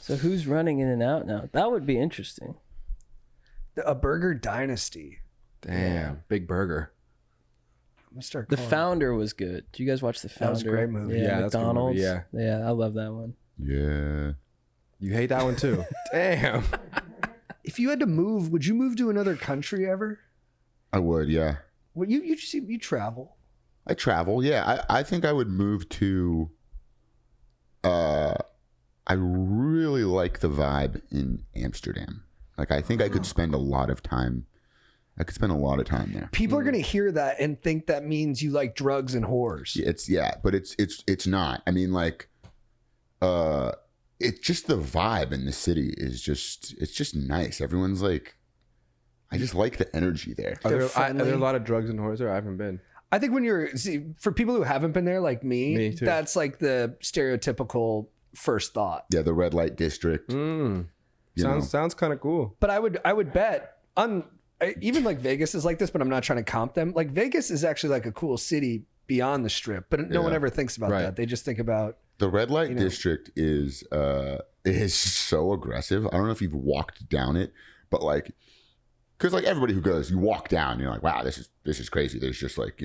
So who's running In and Out now? That would be interesting. A burger dynasty. Damn. Big Burger. I'm gonna start The calling Founder was good. Do you guys watch The Founder? That was a great movie. Yeah, Yeah, that's a good movie, McDonald's. Yeah, I love that one. Yeah. You hate that one too. Damn. If you had to move, would you move to another country ever? I would, yeah. Well, you travel. I travel, yeah. I think I would move to I really like the vibe in Amsterdam. Like, I think I could spend a lot of time. I could spend a lot of time there. People are gonna hear that and think that means you like drugs and whores. But it's not. I mean, like, it's just the vibe in the city is just nice. Everyone's like, I just like the energy there. Are there friendly. a lot of drugs and whores there? I haven't been. I think when for people who haven't been there, like me too. that's like the stereotypical first thought. Yeah, the red light district. Sounds kind of cool. But I would bet even like Vegas is like this, but I'm not trying to comp them. Like Vegas is actually like a cool city beyond the strip, but no one ever thinks about that. They just think about the red light district is so aggressive. I don't know if you've walked down it, but like, because like everybody who goes, you walk down, you're like, wow, this is crazy. There's just like,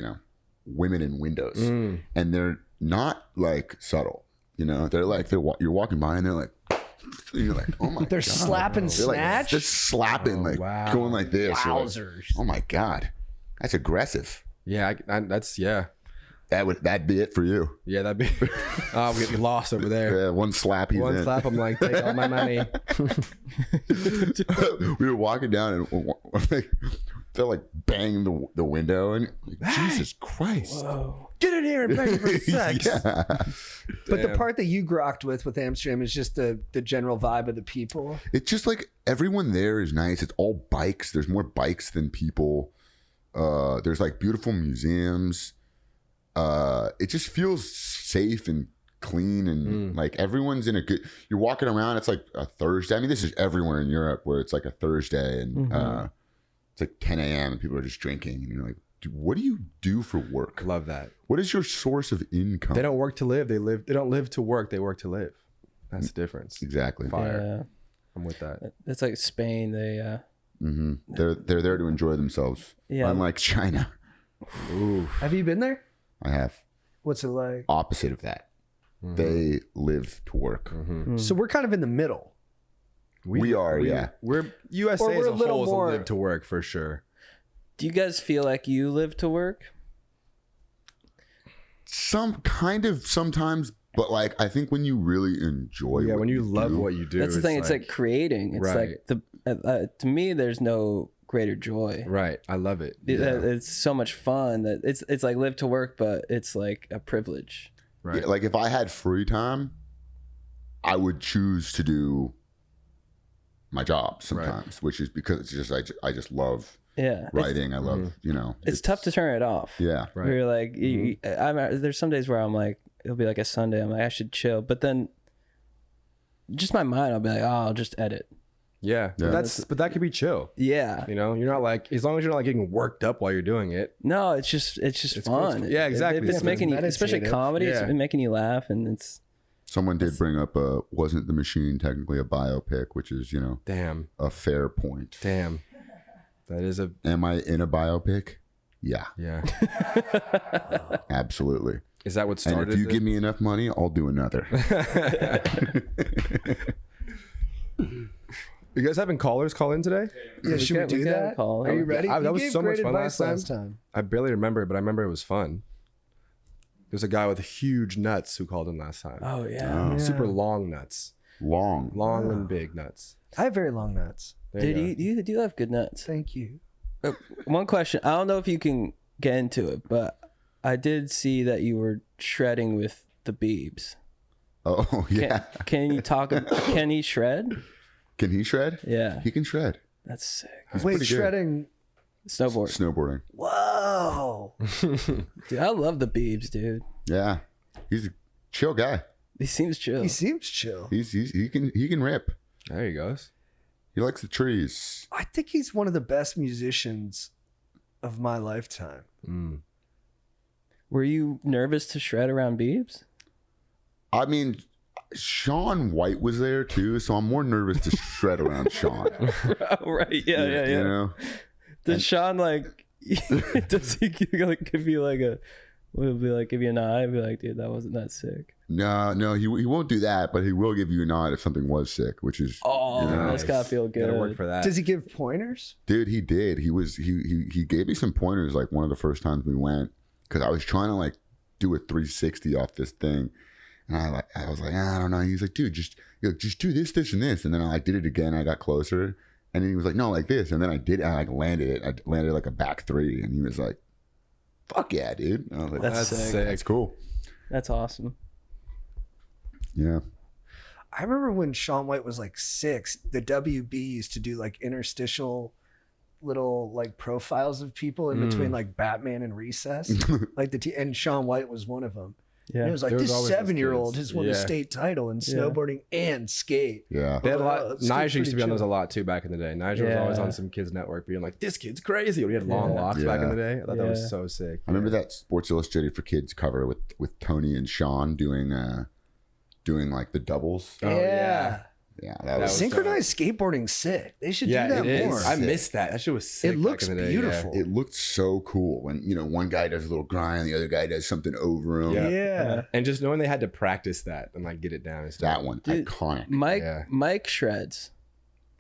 women in windows, and they're not like subtle. They're like you're walking by and they're like. You're like, oh my god. They're slapping snatch. They're slapping, going like this. Wowzers. Like, oh my god. That's aggressive. Yeah, that's That'd be it for you. Yeah, that'd be. Oh, we get lost over there. Yeah, one slap. One slap. I'm like, take all my money. We were walking down and they're like banging the window and like, Jesus Christ. Whoa. Get in here and bang for sex. Yeah. But the part that you grokked with Amsterdam is just the general vibe of the people. It's just like everyone there is nice. It's all bikes. There's more bikes than people. There's like beautiful museums. It just feels safe and clean and like everyone's in a good. You're walking around. It's like a Thursday. I mean, this is everywhere in Europe where it's like a Thursday and it's like 10 a.m. and people are just drinking and you're like, dude, what do you do for work? Love that. What is your source of income? They don't work to live. They don't live to work. They work to live. That's the difference. Exactly. Fire. Yeah. I'm with that. It's like Spain. They They're there to enjoy themselves. Yeah. Unlike China. Ooh. Have you been there? I have. What's it like? Opposite of that. They live to work. So we're kind of in the middle. We are, yeah. We're USA Or we're as a a little whole is a more- live to work for sure. Do you guys feel like you live to work? Some kind of sometimes, but like I think when you really enjoy Yeah, what when you love do, what you do. That's the thing. It's like creating. It's Right. like to me, there's no greater joy. Right. I love it. It's so much fun that it's like live to work, but it's like a privilege. Right. Yeah, like if I had free time, I would choose to do my job sometimes, which is because it's just I just love Yeah, writing. I love It's tough to turn it off. Yeah, Right. You're like, there's some days where I'm like, it'll be like a Sunday. I'm like, I should chill, but then just my mind, I'll be like, oh, I'll just edit. Yeah. Yeah. But that could be chill. Yeah. You're not like, as long as you're not like getting worked up while you're doing it. No, it's just fun. Yeah, exactly. If it's It's making you, especially meditative. comedy, Yeah. it's making you laugh, and it's someone did bring up wasn't the machine technically a biopic, which is Damn. a fair point. Damn. That is a, Am I in a biopic? Yeah, yeah. absolutely. Is that what And started if you the- give me enough money, I'll do another. You guys having callers call in today? Yeah, should we can- do we can that? call. Are you ready? That You was gave so much great fun advice last time. time. I barely remember it, but I remember it was fun. There's a guy with huge nuts who called in last time. oh yeah. Yeah. Super long nuts. Long. Long and big nuts. I have very long nuts. There Dude, you go. you do have good nuts. Thank you. One question. I don't know if you can get into it, but I did see that you were shredding with the Beebs. Oh yeah. Can you talk? Can he shred? Can he shred? Yeah, He can shred. that's sick. Wait, pretty good. shredding. Snowboard. Snowboarding. Whoa. Dude, I love the Beebs, dude. Yeah. He's a chill guy. He seems chill. He seems chill. He can rip. There he goes. He likes the trees. I think he's one of the best musicians of my lifetime. Mm. Were you nervous to shred around Beebs? I mean, Sean White was there too, so I'm more nervous to shred around Sean. Oh, right. Yeah. You know? Does Sean like? Does he give you like a? Will be like give you an eye and be like, dude, that wasn't that sick. No, he won't do that, but he will give you a nod if something was sick, which is Oh, Nice. that's gotta feel Gotta work good. for that. Does he give pointers? dude, he did. He gave me some pointers like one of the first times we went because I was trying to like do a 360 off this thing, And I was like, I don't know. He was like, dude, just do this, this, and this. And then I like did it again. I got closer, and then he was like, no, like this. And then I did. I like landed it. I landed like a back 3, and he was like, fuck yeah, dude. And I was like, That's sick. That's cool. That's awesome. Yeah. I remember when Shaun White was like 6, the WB used to do like interstitial little like profiles of people in between like Batman and Recess. Like and Shaun White was one of them. Yeah. And it was like, There was this always those 7-year-old kids. has won a Yeah. state title in snowboarding and skate. Yeah. They had a lot. It's Nigel used to be on pretty those a lot too back in the day. Nigel was always Yeah. on some kids network being like, "This kid's crazy." When he had long locks back in the day, I thought that was so sick. I remember that Sports Illustrated for Kids cover with Tony and Sean doing like the doubles. Oh, yeah. Yeah, that was Synchronized skateboarding sick. They should Yeah, do that it is. more. I missed that. That shit was sick. It looks back in the day, beautiful. It looked so cool when one guy does a little grind, the other guy does something over him. Yeah. Yeah. And just knowing they had to practice that and like get it down and stuff. That one, Dude, iconic. Mike shreds.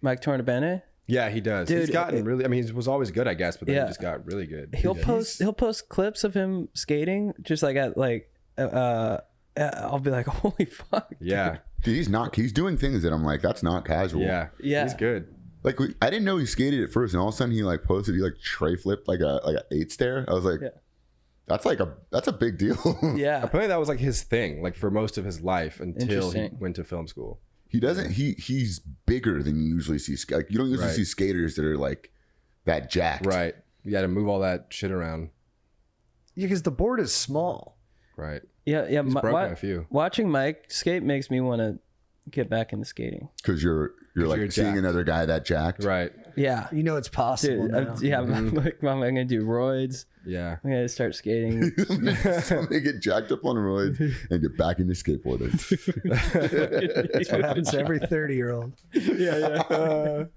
Mike Tornabene. Yeah, he does. Dude, he's gotten really. I mean, he was always good, I guess, but then he just got really good. He'll post clips of him skating, just like at like. I'll be like, holy fuck. Yeah. Dude, he's doing things that I'm like, that's not casual. Yeah. He's good. Like I didn't know he skated at first, and all of a sudden he like posted, he like tray flipped like a 8 stair. I was like, that's a big deal. Yeah. Apparently that was like his thing, like for most of his life until he Interesting. went to film school. He doesn't. He's bigger than you usually see. Like you don't usually see skaters that are like that jacked. Right. You got to move all that shit around. Yeah, because the board is small. Right. Yeah. He's broken a few. Watching Mike skate makes me want to get back into skating. Because you're like you're seeing jacked. another guy that jacked. Right. Yeah. You know it's possible. Dude, Now. I'm like, Mom, I'm gonna do roids. Yeah. I'm gonna start skating. Somebody get jacked up on roids and get back into skateboarding. That's what happens to every 30-year-old. It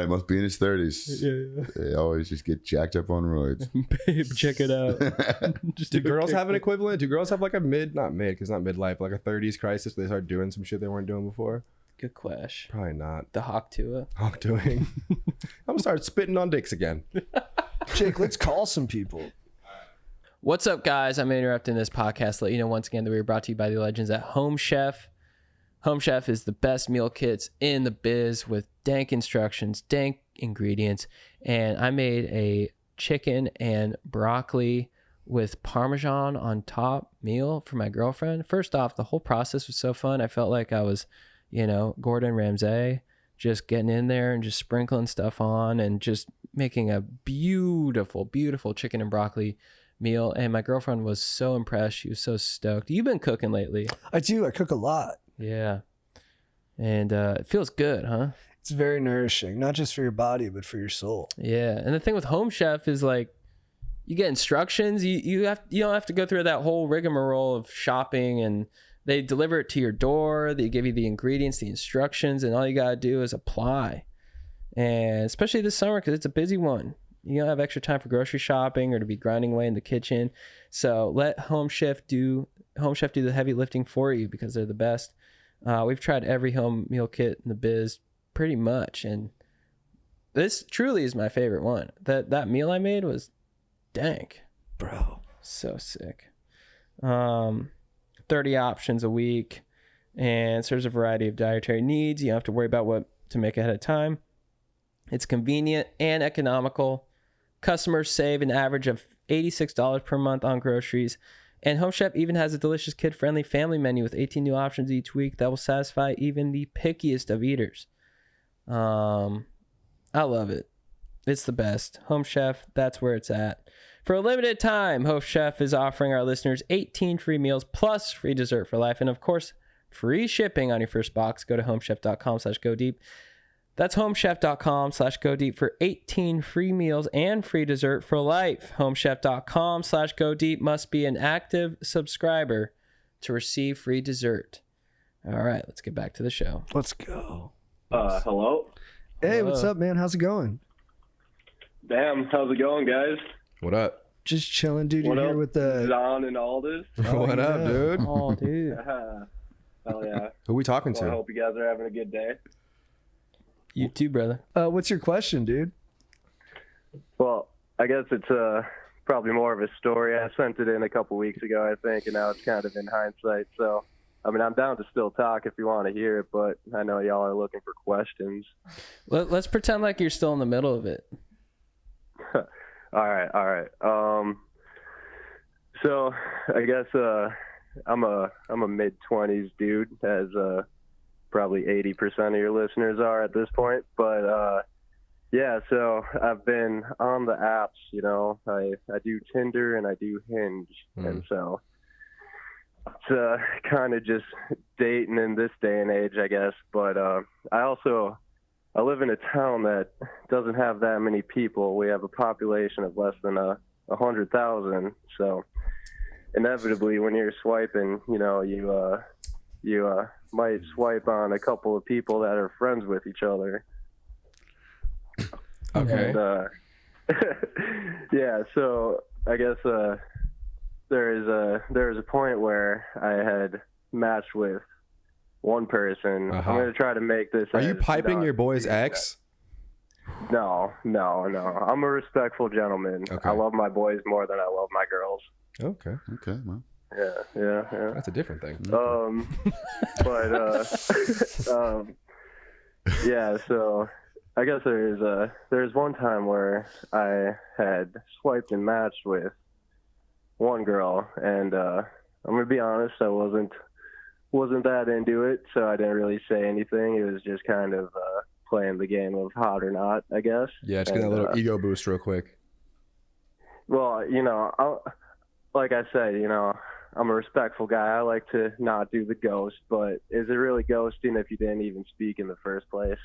must be in his 30s. Yeah. They always just get jacked up on roids. Babe, check it out. Just Do do a girls have an kickflip. equivalent? Do girls have like a not mid, because not midlife, like a 30s crisis where they start doing some shit they weren't doing before? Good question. Probably not. The Hawk Tua. I'm doing. I'm gonna start spitting on dicks again. Jake, let's call some people. What's up, guys? I'm interrupting this podcast to let you know once again that we are brought to you by the legends at Home Chef. Home Chef is the best meal kits in the biz with dank instructions, dank ingredients. And I made a chicken and broccoli with Parmesan on top meal for my girlfriend. First off, the whole process was so fun. I felt like I was, Gordon Ramsay, just getting in there and just sprinkling stuff on and just making a beautiful, beautiful chicken and broccoli meal. And my girlfriend was so impressed. She was so stoked. You've been cooking lately. I do. I cook a lot. Yeah. And it feels good, huh? It's very nourishing, not just for your body, but for your soul. Yeah. And the thing with Home Chef is like, you get instructions. You don't have to go through that whole rigmarole of shopping, and they deliver it to your door. They give you the ingredients, the instructions, and all you got to do is apply. And especially this summer, because it's a busy one. You don't have extra time for grocery shopping or to be grinding away in the kitchen. So let Home Chef do the heavy lifting for you, because they're the best. We've tried every home meal kit in the biz pretty much, and this truly is my favorite one. That meal I made was dank, Bro. so sick. 30 options a week, and serves a variety of dietary needs. You don't have to worry about what to make ahead of time. It's convenient and economical. Customers save an average of $86 per month on groceries. And Home Chef even has a delicious kid-friendly family menu with 18 new options each week that will satisfy even the pickiest of eaters. I love it. It's the best. Home Chef, that's where it's at. For a limited time, Home Chef is offering our listeners 18 free meals plus free dessert for life. And of course, free shipping on your first box. Go to homechef.com/go-deep. That's homechef.com/go-deep for 18 free meals and free dessert for life. Homechef.com/go-deep. Must be an active subscriber to receive free dessert. All right, let's get back to the show. Let's go. Hello? Hey, Hello. what's up, man? How's it going? Damn, how's it going, guys? What up? Just chilling, dude. What You're up, here with the... John and Aldous? What up, dude? Oh, dude. Hell yeah. Who we talking Well, I to? hope you guys are having a good day. You too, brother. What's your question, dude? Well, I guess it's probably more of a story. I sent it in a couple weeks ago, I think, and now it's kind of in hindsight. So I mean, I'm down to still talk if you want to hear it, but I know y'all are looking for questions. Let's pretend like you're still in the middle of it. All right. So I guess I'm a mid-20s dude, as probably 80% of your listeners are at this point. But yeah, so I've been on the apps. You know, I do Tinder and I do Hinge, and so it's kind of just dating in this day and age, I guess. But I live in a town that doesn't have that many people. We have a population of less than 100,000. So inevitably, when you're swiping, you know, you might swipe on a couple of people that are friends with each other. Okay. And, yeah. So I guess there is a point where I had matched with one person. I'm going to try to make this. Are you piping your boy's ex? No. I'm a respectful gentleman. Okay. I love my boys more than I love my girls. Okay. Okay, well. Yeah. That's a different thing. Yeah, so I guess there's one time where I had swiped and matched with one girl, and I'm gonna be honest, I wasn't that into it, so I didn't really say anything. It was just kind of playing the game of hot or not, I guess. Yeah, just get a little ego boost real quick. Well, you know, like I said, you know, I'm a respectful guy. I like to not do the ghost, but is it really ghosting if you didn't even speak in the first place?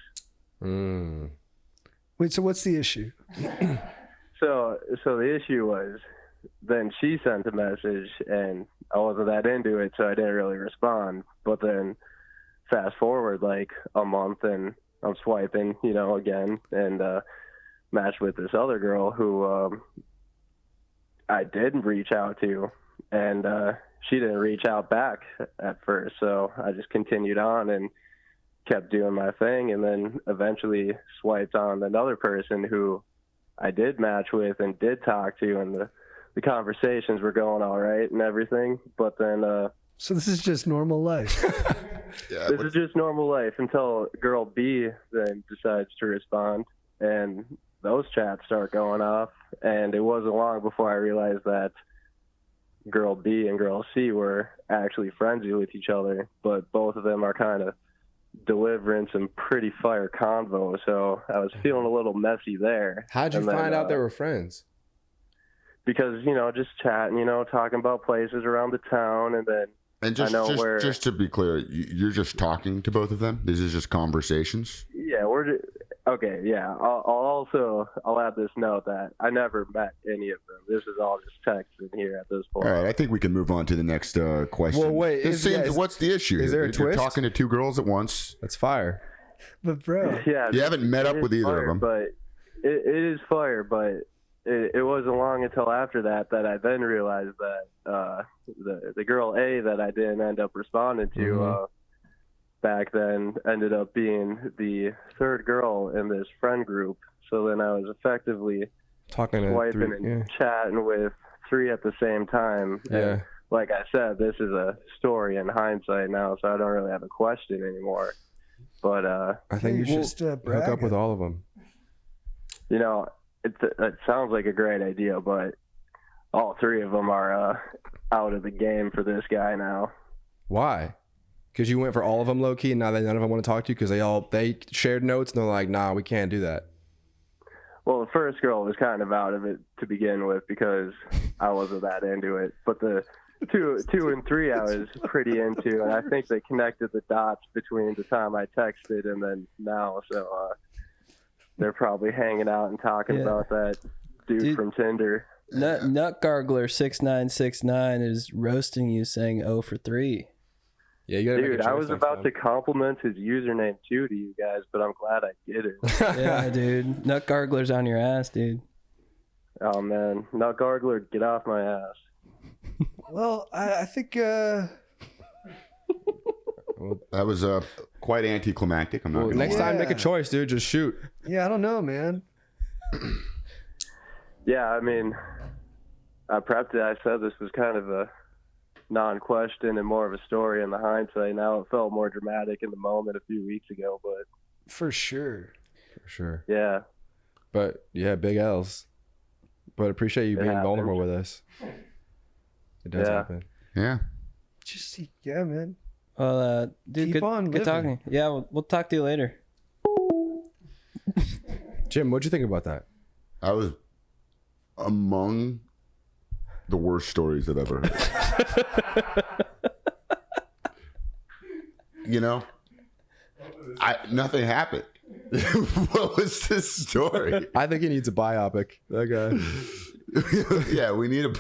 Wait, so what's the issue? So the issue was, then she sent a message and I wasn't that into it, so I didn't really respond. But then fast forward like a month and I'm swiping, you know, again, and matched with this other girl who I did reach out to, and she didn't reach out back at first. So I just continued on and kept doing my thing, and then eventually swiped on another person who I did match with and did talk to, and the conversations were going all right and everything. But then so this is just normal life. Yeah, this is just normal life until girl B then decides to respond, and those chats start going off. And it wasn't long before I realized that girl B and girl C were actually friends with each other, but both of them are kind of delivering some pretty fire convo. So I was feeling a little messy there. How'd you find out they were friends? Because, you know, just chatting, you know, talking about places around the town, and then and just to be clear, you're just talking to both of them? This is just conversations? Yeah, okay, yeah. I'll add this note that I never met any of them. This is all just text in here at this point. All right, I think we can move on to the next question. Well, wait. What's the issue? Is there a You're twist? talking to two girls at once. That's fire. But bro, Yeah, You haven't met up with either of them. But it is fire, but it wasn't long until after that I then realized that the girl A that I didn't end up responding to back then ended up being the third girl in this friend group. So then I was effectively Talking swiping and chatting with three at the same time. Yeah. And like I said, this is a story in hindsight now, so I don't really have a question anymore. But I think you should just hook up with all of them. you know, it sounds like a great idea, but all three of them are out of the game for this guy now. Why? Because you went for all of them low key, and now none of them want to talk to you because they shared notes and they're like, nah, we can't do that. Well, the first girl was kind of out of it to begin with because I wasn't that into it, but the two and three I was pretty into, and I think they connected the dots between the time I texted and then now. So they're probably hanging out and talking about that dude from Tinder. Nut Gargler 6969 is roasting you, saying 0 for 3. Yeah, you gotta make a Dude, choice I was next about time. to compliment his username too to you guys, but I'm glad I did it. Yeah, dude. Nut Gargler's on your ass, dude. Oh man, Nut Gargler, get off my ass. well, I think That was quite anticlimactic. I'm not Well, gonna next lie. time, make a choice, dude. Just shoot. yeah, I don't know, man. Yeah, I mean, I prepped it. I said this was kind of a non-question and more of a story in the hindsight. Now it felt more dramatic in the moment a few weeks ago, but For sure. yeah. But yeah, big L's. But appreciate you being Yeah, vulnerable with us. It does Yeah. happen. Yeah. Just yeah, man. Well, dude, Keep good, on good living. talking. Yeah, we'll talk to you later. Jim, what'd you think about that? I was among the worst stories I've ever heard. You know, nothing happened. What was this story? I think he needs a biopic. That guy. Yeah, we need a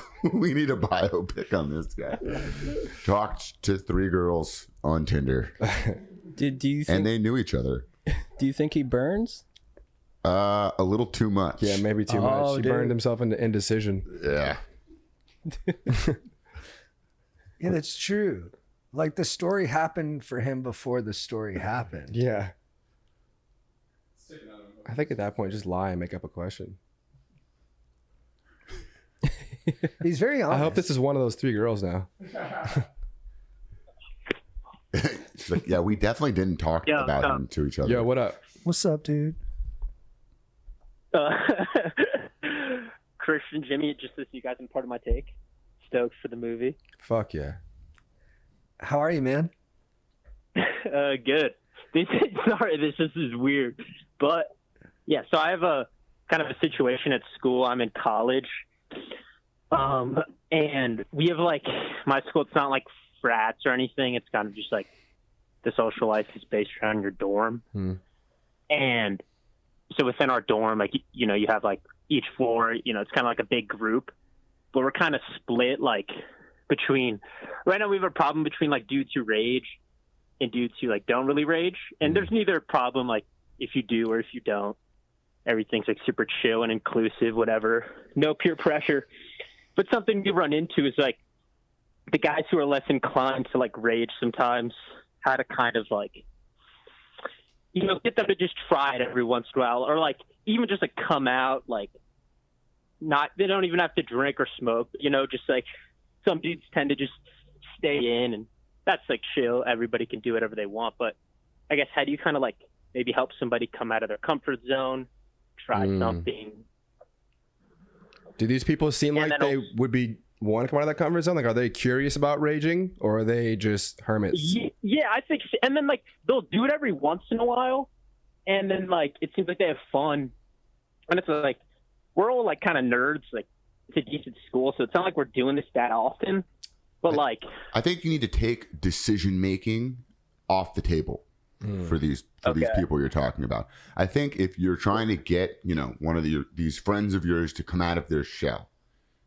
biopic on this guy. Talked to 3 girls on Tinder, Do you think? and they knew each other. Do you think he burns? A little too much. Yeah, maybe too Oh, much. He dude. burned himself into indecision. Yeah. Yeah, that's true. Like the story happened for him before the story happened. Yeah. I think at that point, just lie and make up a question. He's very honest. I hope this is one of those 3 girls now. She's like, yeah, we definitely didn't talk about him to each other. Yo, what up? What's up, dude? Christian, Jimmy, just to see you guys in part of my take. Stoked for the movie. Fuck yeah. How are you, man? Good. Sorry, this is weird, but yeah. So I have a kind of a situation at school. I'm in college, and we have like my school. It's not like frats or anything. It's kind of just like the social life is based around your dorm, and so within our dorm, like you know, you have like each floor. You know, it's kind of like a big group, but we're kind of split like between. Right now, we have a problem between like dudes who rage and dudes who like don't really rage, and there's neither problem like if you do or if you don't. Everything's like super chill and inclusive, whatever, no peer pressure. But something we run into is like the guys who are less inclined to like rage sometimes, how to kind of like, you know, get them to just try it every once in a while, or like even just like come out like not, they don't even have to drink or smoke, you know, just like some dudes tend to just stay in, and that's like chill. Everybody can do whatever they want. But I guess how do you kind of like maybe help somebody come out of their comfort zone, try something? Do these people seem And like then they would be want to come out of that comfort zone? Like, are they curious about raging, or are they just hermits? Yeah, I think so. And then like they'll do it every once in a while, and then like it seems like they have fun, and it's like we're all like kind of nerds. Like it's a decent school, so it's not like we're doing this that often. But like, I think you need to take decision making off the table for these people you're talking about. I think if you're trying to get, you know, one of these friends of yours to come out of their shell,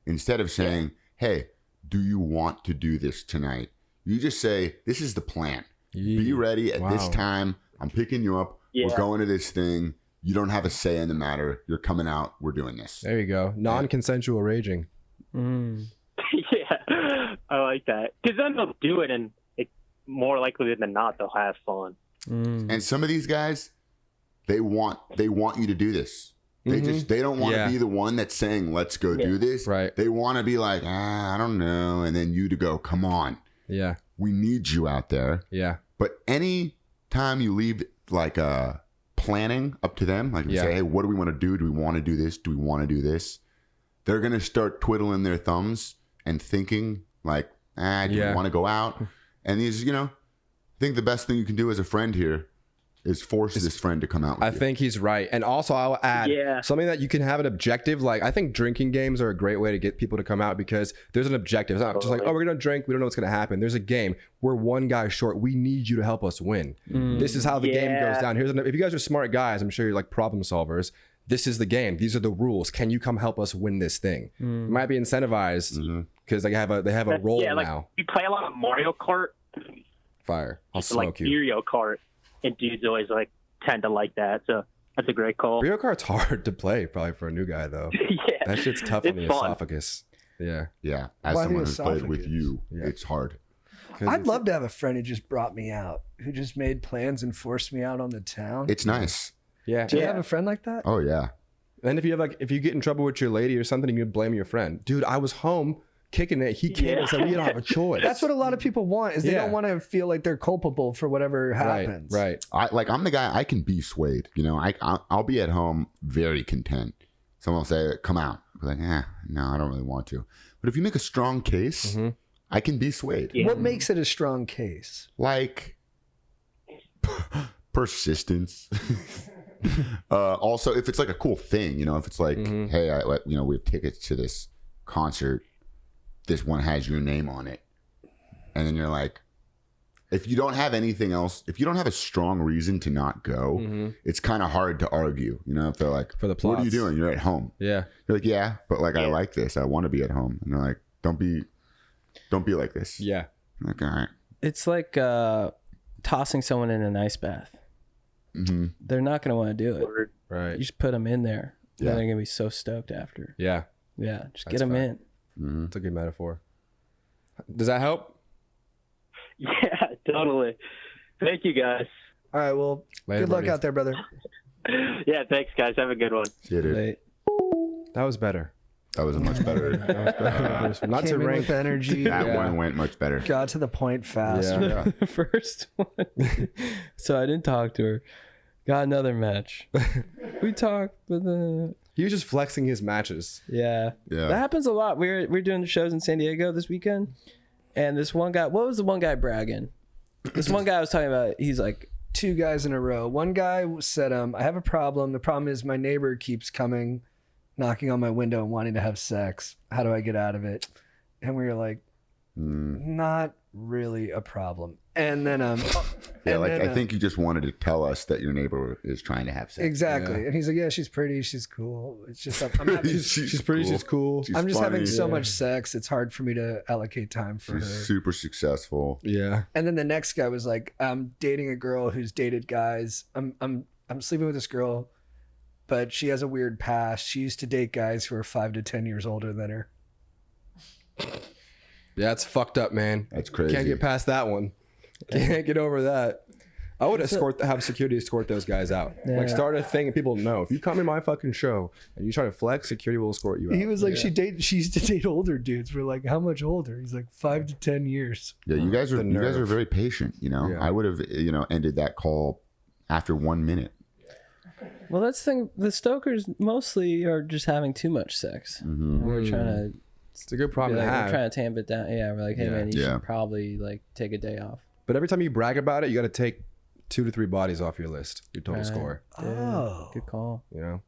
instead of saying, "Hey, do you want to do this tonight?" You just say, "This is the plan. Be ready at this time. I'm picking you up. We're going to this thing. You don't have a say in the matter. You're coming out. We're doing this." There you go. Non-consensual raging. yeah, I like that, because then they'll do it, and it, more likely than not, they'll have fun. And some of these guys, they want you to do this. They they don't want to be the one that's saying, "Let's go do this." Right. They want to be like, I don't know. And then you to go, "Come on. Yeah. We need you out there." Yeah. But any time you leave like planning up to them, like you say, "Hey, what do we want to do? Do we want to do this? Do we want to do this?" They're going to start twiddling their thumbs and thinking like, do you want to go out? And these, you know, I think the best thing you can do as a friend here is force this friend to come out with I you. think he's right. And also I'll add something that you can have an objective. Like, I think drinking games are a great way to get people to come out, because there's an objective. It's not just like, oh, we're going to drink. We don't know what's going to happen. There's a game. We're one guy short. We need you to help us win. This is how the game goes down. If you guys are smart guys, I'm sure you're like problem solvers. This is the game. These are the rules. Can you come help us win this thing? You might be incentivized because they have a role like, now. We play a lot of Mario Kart. Fire. I'll Like smoke you. Mario Kart, and dudes always like tend to like that. So that's a great call. Mario Kart's hard to play, probably for a new guy though. Yeah, That shit's tough on it's the fun. esophagus. Yeah. Yeah. As Why the someone who's played with esophagus? you, it's hard. I'd love to have a friend who just brought me out, who just made plans and forced me out on the town. It's nice. Yeah. Do you have a friend like that? Oh, yeah. And if you get in trouble with your lady or something, you can blame your friend. Dude, I was home kicking it. He came and said, we don't have a choice. That's what a lot of people want, is they Yeah. don't want to feel like they're culpable for whatever happens. Right. I'm the guy, I can be swayed. You know, I'll be at home very content. Someone will say, come out. I'll be like, no, I don't really want to. But if you make a strong case, I can be swayed. Yeah. What makes it a strong case? Like persistence. Also, if it's like a cool thing, you know, if it's like, hey, we have tickets to this concert. This one has your name on it. And then you're like, if you don't have anything else, if you don't have a strong reason to not go, it's kind of hard to argue. You know, if they're like, For the what are you plots. doing? You're at home. Yeah. You're like, yeah, but like, I like this. I want to be at home. And they're like, don't be like this. Yeah. I'm like, all right. It's like tossing someone in an ice bath. They're not going to want to do it. Right. You just put them in there. Yeah. And they're going to be so stoked after. Yeah. Yeah, just That's get them fair. in. It's a good metaphor. Does that help? Yeah, totally. Thank you, guys. All right, well, Later, good luck buddy. out there, brother. Yeah, thanks, guys. Have a good one. Yeah, dude. Wait. That was better. That was a much better. Not to Came in rank. with energy. That one went much better. Got to the point fast. Yeah. The first one. So I didn't talk to her. Got another match. We talked, but He was just flexing his matches. yeah. Yeah. That happens a lot. We're doing the shows in San Diego this weekend, and this one guy. What was the one guy bragging? This one guy I was talking about. He's like, 2 guys in a row. One guy said, I have a problem. The problem is my neighbor keeps coming, knocking on my window and wanting to have sex. How do I get out of it? And we were like, not really a problem. And then, Yeah, like I think you just wanted to tell us that your neighbor is trying to have sex. exactly. Yeah. And he's like, yeah, she's pretty. She's cool. It's just, I'm having, She's pretty. She's cool. She's I'm just having funny. so much sex. It's hard for me to allocate time for She's her. super successful. Yeah. And then the next guy was like, I'm dating a girl who's dated guys. I'm sleeping with this girl, but she has a weird past. She used to date guys who are 5 to 10 years older than her. Yeah, it's fucked up, man. That's crazy. Can't get past that one. Can't get over that. I would have security escort those guys out. Yeah. Like start a thing and people know. If you come in my fucking show and you try to flex, security will escort you out. He was like, she used to date older dudes. We're like, how much older? He's like 5 to 10 years. Yeah, you guys are nerve. very patient. You know, Yeah. I would have ended that call after 1 minute. well, that's the thing. The Stokers mostly are just having too much sex. And we're trying to. It's a good problem We're to have. trying to tamp it down. Yeah, we're like, hey Yeah. man, you Yeah. should probably like take a day off. But every time you brag about it, you got to take 2 to 3 bodies off your list, your total Right. score. Oh. Good call. You know?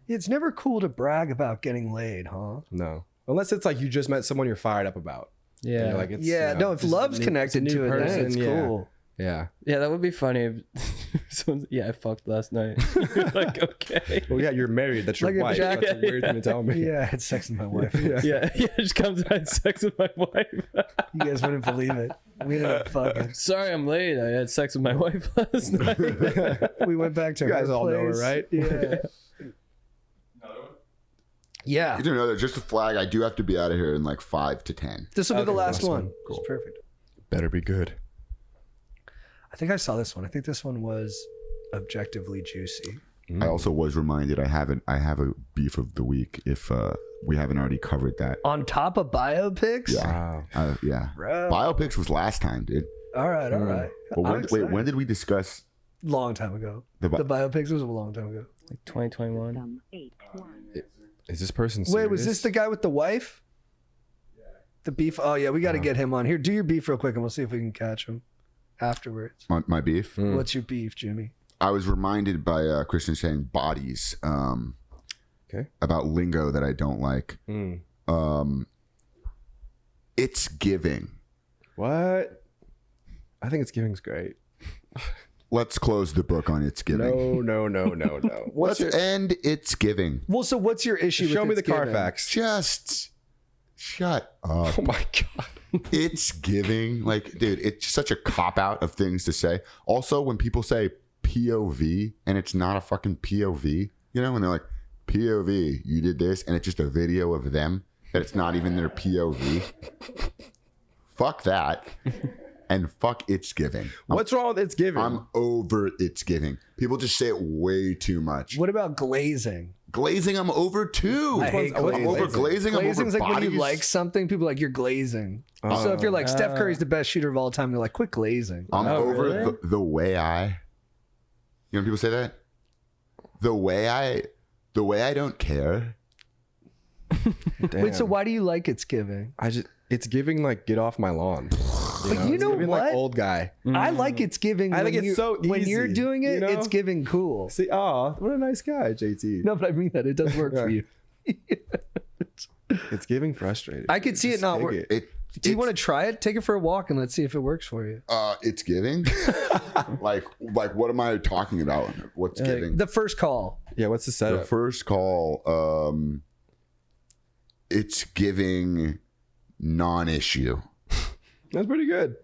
It's never cool to brag about getting laid, huh? No. Unless it's like you just met someone you're fired up about. And Yeah, you're like, it's, Yeah, you know, no, if this is a love's new- connected it's a to new it, then person, it's yeah. cool. Yeah. yeah, that would be funny. If someone's, I fucked last night. You're like, okay. Well, yeah, you're married. That's your Like if wife. Jack- That's a weird thing to tell me. Yeah, I had sex with my wife. Yeah, just comes out and sex with my wife. You guys wouldn't believe it. We ended up fucking. Sorry, I'm late. I had sex with my wife last night. We went back to You her guys all know her, place. right? Yeah. Yeah. You do know that, just a flag. I do have to be out of here in like 5 to 10. This will be the last one. Cool. It's perfect. Better be good. I think I saw this one. I think this one was objectively juicy. I also was reminded I have a beef of the week if we haven't already covered that. On top of biopics? Yeah. Wow. Yeah. Bro. Biopics was last time, dude. All right, all right. But I'm when excited. did we discuss Long time ago. the The biopics was a long time ago. Like 2021. Is this person Wait, was serious? this the guy with the wife? The beef? Oh, yeah, we got to get him on. Here, do your beef real quick and we'll see if we can catch him afterwards. my beef? What's your beef, Jimmy? I was reminded by Christian saying bodies Okay. about lingo that I don't like. It's giving. What? I think it's giving's great. Let's close the book on It's Giving. No. Let's end It's Giving. Well, so what's your issue Show with me the It's Giving? Carfax. Just shut up. Oh my god. It's giving. Like, dude, it's such a cop out of things to say. Also, when people say POV and it's not a fucking POV, you know, when they're like, POV, you did this, and it's just a video of them, that it's not even their POV. Fuck that. And fuck It's Giving. What's wrong with it's giving? I'm over It's Giving. People just say it way too much. What about glazing? glazing, I'm over too. I hate I'm over glazing. I'm over Glazing's like when you bodies. like something, people are like, you're glazing. So if you're like, Steph Curry's the best shooter of all time, they're like, quit glazing. I'm over really? the way I. You know when people say that? The way I don't care. Damn. Wait, so why do you like It's Giving? It's giving like get off my lawn. But you It's know giving, what? Like old guy. I like It's Giving. I think when it's so when you're easy, doing it, you know? it's giving cool. See, oh, what a nice guy, JT. No, but I mean that it does work for you. It's giving frustrated. I could see it Just not take work. it. Do you want to try it? Take it for a walk and let's see if it works for you. It's giving. like what am I talking about? What's giving? The first call. Yeah, what's the The setup? first call. It's giving non-issue. That's pretty good.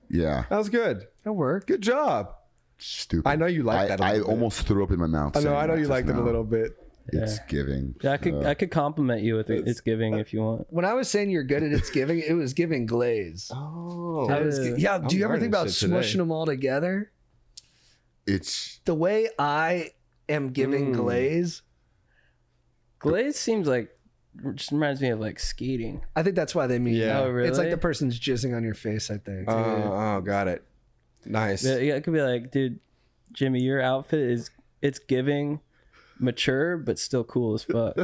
Yeah. That was good. That worked. Good job. Stupid. I know you like that a I little bit. almost threw up in my mouth. I know saying that you just liked it a now. little bit. It's giving. Yeah, I could compliment you with It's Giving if you want. When I was saying you're good at It's Giving, it was giving glaze. Oh. Yeah. Do you ever learning think about shit today. smushing them all together? It's The way I am giving glaze, Glaze seems like just reminds me of like skating. I think that's why they mean Yeah. that. Oh, really? It's like the person's jizzing on your face, I think. Oh, got it. Nice. Yeah, it could be like, dude, Jimmy, your outfit is it's giving mature but still cool as fuck.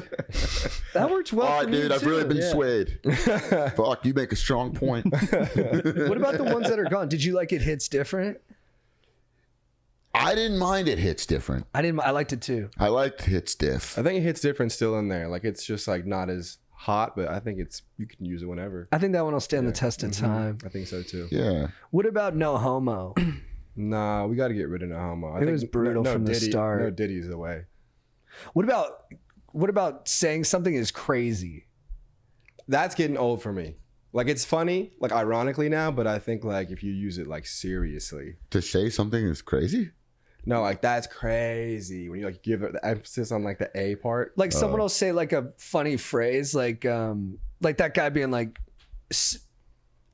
That works well for me, dude, I've too. really been Yeah. swayed. Fuck, you make a strong point. What about the ones that are gone? Did you like It Hits Different? I didn't mind it hits different. I didn't. I liked it too. I liked hits diff. I think it hits different still in there. Like it's just like not as hot, but I think you can use it whenever. I think that one will stand the test of time. I think so too. Yeah. What about No Homo? Nah, we got to get rid of No Homo. I It think was brutal from the Diddy, start. No Diddy's the way. What about saying something is crazy? That's getting old for me. Like it's funny, like ironically now, but I think like if you use it like seriously. To say something is crazy? No, like that's crazy. When you like give it the emphasis on like the A part. Like someone will say like a funny phrase, like that guy being like,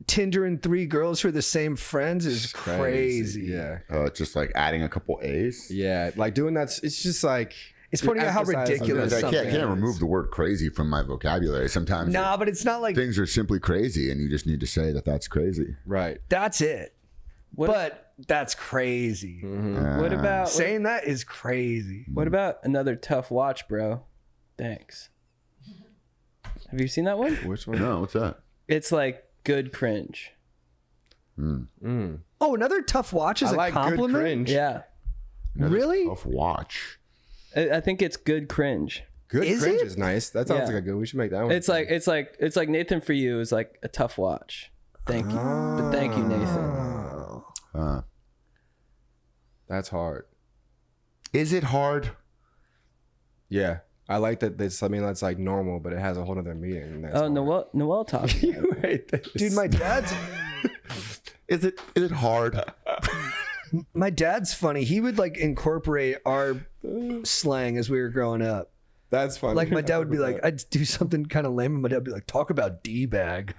Tinder and 3 girls who are the same friends is crazy. Yeah. Just like adding a couple A's. Yeah. Like doing that, it's just like It's pointing out how emphasizing- ridiculous I something can't is. remove the word crazy from my vocabulary. Sometimes Nah, but it's not like things are simply crazy, and you just need to say that that's crazy. Right. that's it. What- But that's crazy. What about Saying that is crazy. what about another tough watch, bro? Thanks. Have you seen that one? Which one? No, what's that? It's like good cringe. Oh, another tough watch is I a like good compliment. cringe. Yeah. Really? Tough watch. I think it's good cringe. Good Is cringe it? is nice. That sounds Yeah. like a good. We should make that one. It's like Nathan for you is like a tough watch. Thank you. But thank you, Nathan. That's hard. Is it hard? Yeah. I like that. It's something that's like normal, but it has a whole other meaning. And that's Oh, hard. Noel talking. You hate this. Dude, my dad's Is it hard? funny. He would like incorporate our slang as we were growing up. That's funny. Like my dad would be like, I'd do something kind of lame, and my dad would be like, talk about D-bag.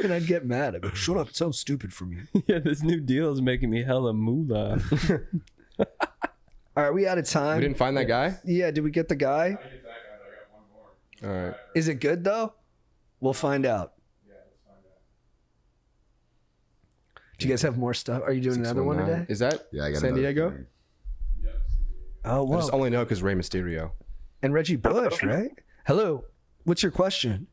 And I'd get mad. I'd be like, shut up, it sounds stupid from you. Yeah, this new deal is making me hella moolah. All right, we out of time. we didn't find that guy. Yeah, did we get the guy? All right. Is it good though? We'll find out. Do you guys have more stuff? Are you doing another one 619. today? Is that Yeah, I got San another Diego? thing. Oh, I just wow. only know because Rey Mysterio. And Reggie Bush, right? Hello. What's your question?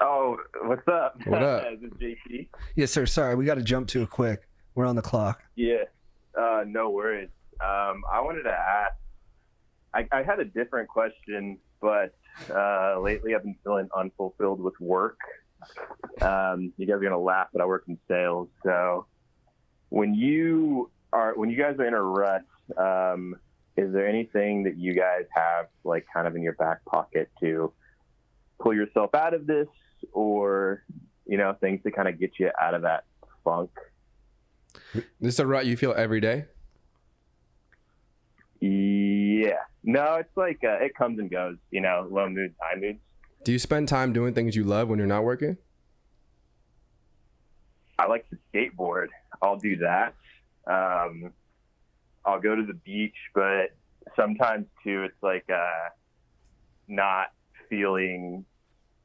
Oh, what's up? What up? Is this JP? Yes, sir. Sorry, we got to jump to it quick. We're on the clock. Yeah, no worries. I wanted to ask, I had a different question, but lately I've been feeling unfulfilled with work. You guys are going to laugh, but I work in sales. So when you guys are in a rut, is there anything that you guys have like kind of in your back pocket to pull yourself out of this, or, you know, things to kind of get you out of that funk? This is a rut you feel every day? Yeah. No, it's like it comes and goes, you know, low moods, high moods. Do you spend time doing things you love when you're not working? I like to skateboard. I'll do that. I'll go to the beach, but sometimes too, it's like not feeling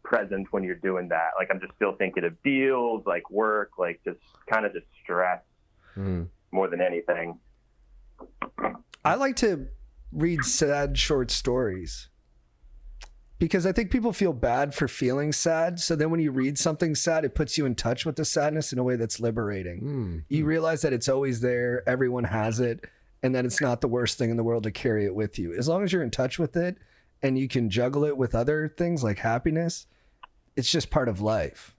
present when you're doing that. Like I'm just still thinking of deals, like work, like just kind of just stress more than anything. I like to read sad short stories because I think people feel bad for feeling sad. So then when you read something sad, it puts you in touch with the sadness in a way that's liberating. You realize that it's always there. Everyone has it. And that it's not the worst thing in the world to carry it with you. As long as you're in touch with it and you can juggle it with other things like happiness, it's just part of life.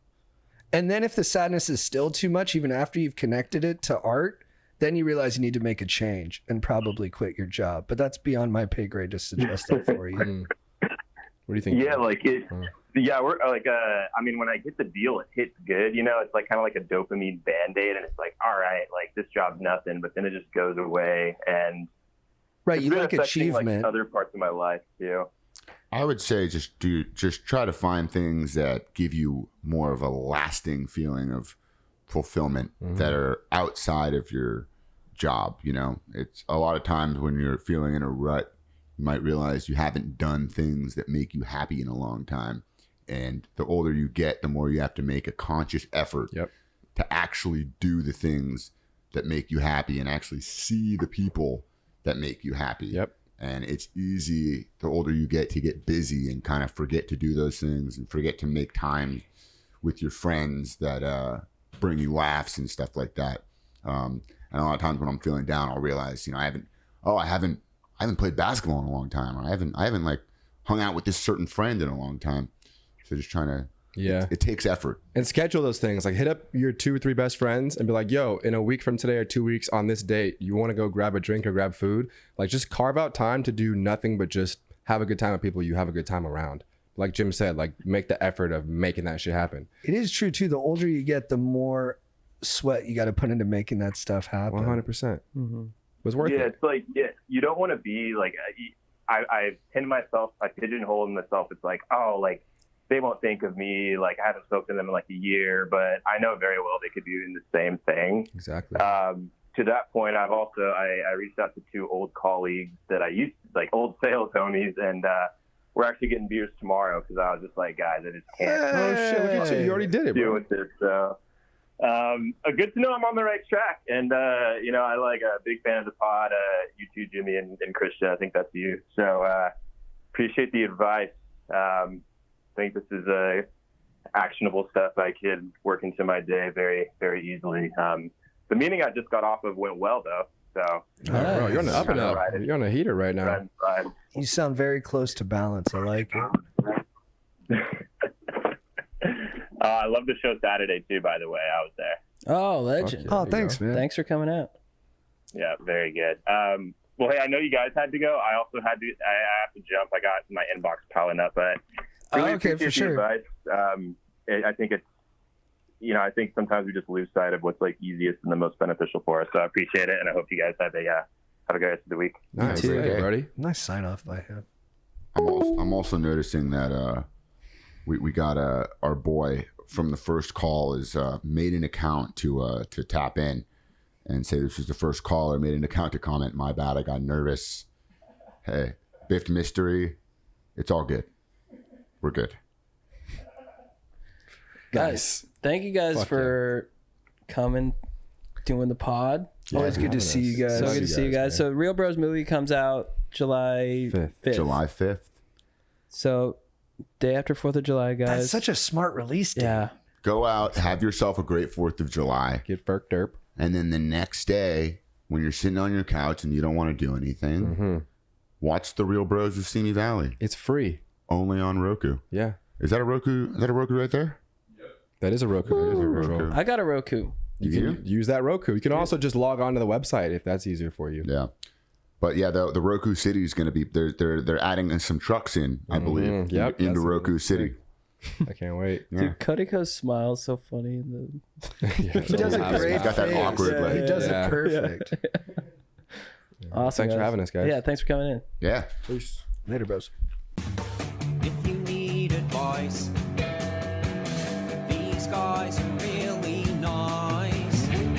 And then if the sadness is still too much, even after you've connected it to art, then you realize you need to make a change and probably quit your job. But that's beyond my pay grade to suggest that for you. What do you think? Yeah, like it. Yeah, we're like. I mean, when I get the deal, it hits good. You know, it's like kind of like a dopamine Band-Aid, and it's like, all right, like this job's nothing, but then it just goes away, and Right, it's you been like affecting, achievement. like, other parts of my life too. I would say just try to find things that give you more of a lasting feeling of fulfillment that are outside of your job. You know, it's a lot of times when you're feeling in a rut, you might realize you haven't done things that make you happy in a long time. And the older you get, the more you have to make a conscious effort to actually do the things that make you happy and actually see the people that make you happy. And it's easy, the older you get, to get busy and kind of forget to do those things and forget to make time with your friends that bring you laughs and stuff like that. And a lot of times when I'm feeling down, I'll realize, you know, I haven't played basketball in a long time, or I haven't like hung out with this certain friend in a long time. So just trying to, it takes effort. And schedule those things. Like hit up your 2 or 3 best friends and be like, yo, in a week from today or 2 weeks on this date, you want to go grab a drink or grab food? Like just carve out time to do nothing but just have a good time with people you have a good time around. Like Jim said, like make the effort of making that shit happen. It is true too. The older you get, the more sweat you got to put into making that stuff happen. 100%. Was worth it. Yeah, it's like, you don't want to be like, I pigeonhole myself. It's like, oh, like, they won't think of me, like I haven't spoken to them in like a year, but I know very well they could be doing the same thing. Exactly. To that point, I've also I reached out to 2 old colleagues that I used, like old sales homies, and we're actually getting beers tomorrow because I was just like, guys, I just can't. Oh shit! Look at you. You already did it, deal bro. with this. So good to know I'm on the right track, and you know, I like a big fan of the pod. You too, Jimmy and Christian. I think that's you. So appreciate the advice. I think this is actionable stuff I could work into my day very, very easily. The meeting I just got off of went well, though. So, bro, you're on the up and up. You're on a heater right now. You sound very close to balance. I like it. I love the show Saturday, too, by the way. I was there. Oh, legend. Oh, thanks, man. Thanks for coming out. Yeah, very good. Well, hey, I know you guys had to go. I also had to. I have to jump. I got my inbox piling up, but really okay, for sure. Advice. I think it's, you know, I think sometimes we just lose sight of what's like easiest and the most beneficial for us. So I appreciate it, and I hope you guys have a good rest of the week. Nice, too, hey, buddy. Nice sign off by him. I'm also noticing that we got our boy from the first call is made an account to tap in and say this was the first caller, made an account to comment. My bad, I got nervous. Hey, biffed mystery. It's all good. We're good. Guys, thank you guys for coming, doing the pod. Always good to see you guys. So good to see you guys. So Real Bros movie comes out July 5th. July 5th. So day after 4th of July, guys. That's such a smart release date. Yeah. Go out, have yourself a great 4th of July. Get Burke Derp. And then the next day, when you're sitting on your couch and you don't want to do anything, watch The Real Bros of Simi Valley. It's free. Only on Roku. Yeah. Is that a Roku? Is that a Roku right there? That is a Roku. That is a Roku. I got a Roku. You can use that Roku. You can also just log on to the website if that's easier for you. Yeah. But yeah, the Roku City is going to be, they're adding some trucks in, I believe, into Roku City. I can't wait. Yeah. Dude, Cuddyco's smile is so funny. He does a great He's got that face. awkward, like, He does it perfect. Awesome. Thanks for having us, guys. Yeah, thanks for coming in. Yeah. Later, bros. If you need advice,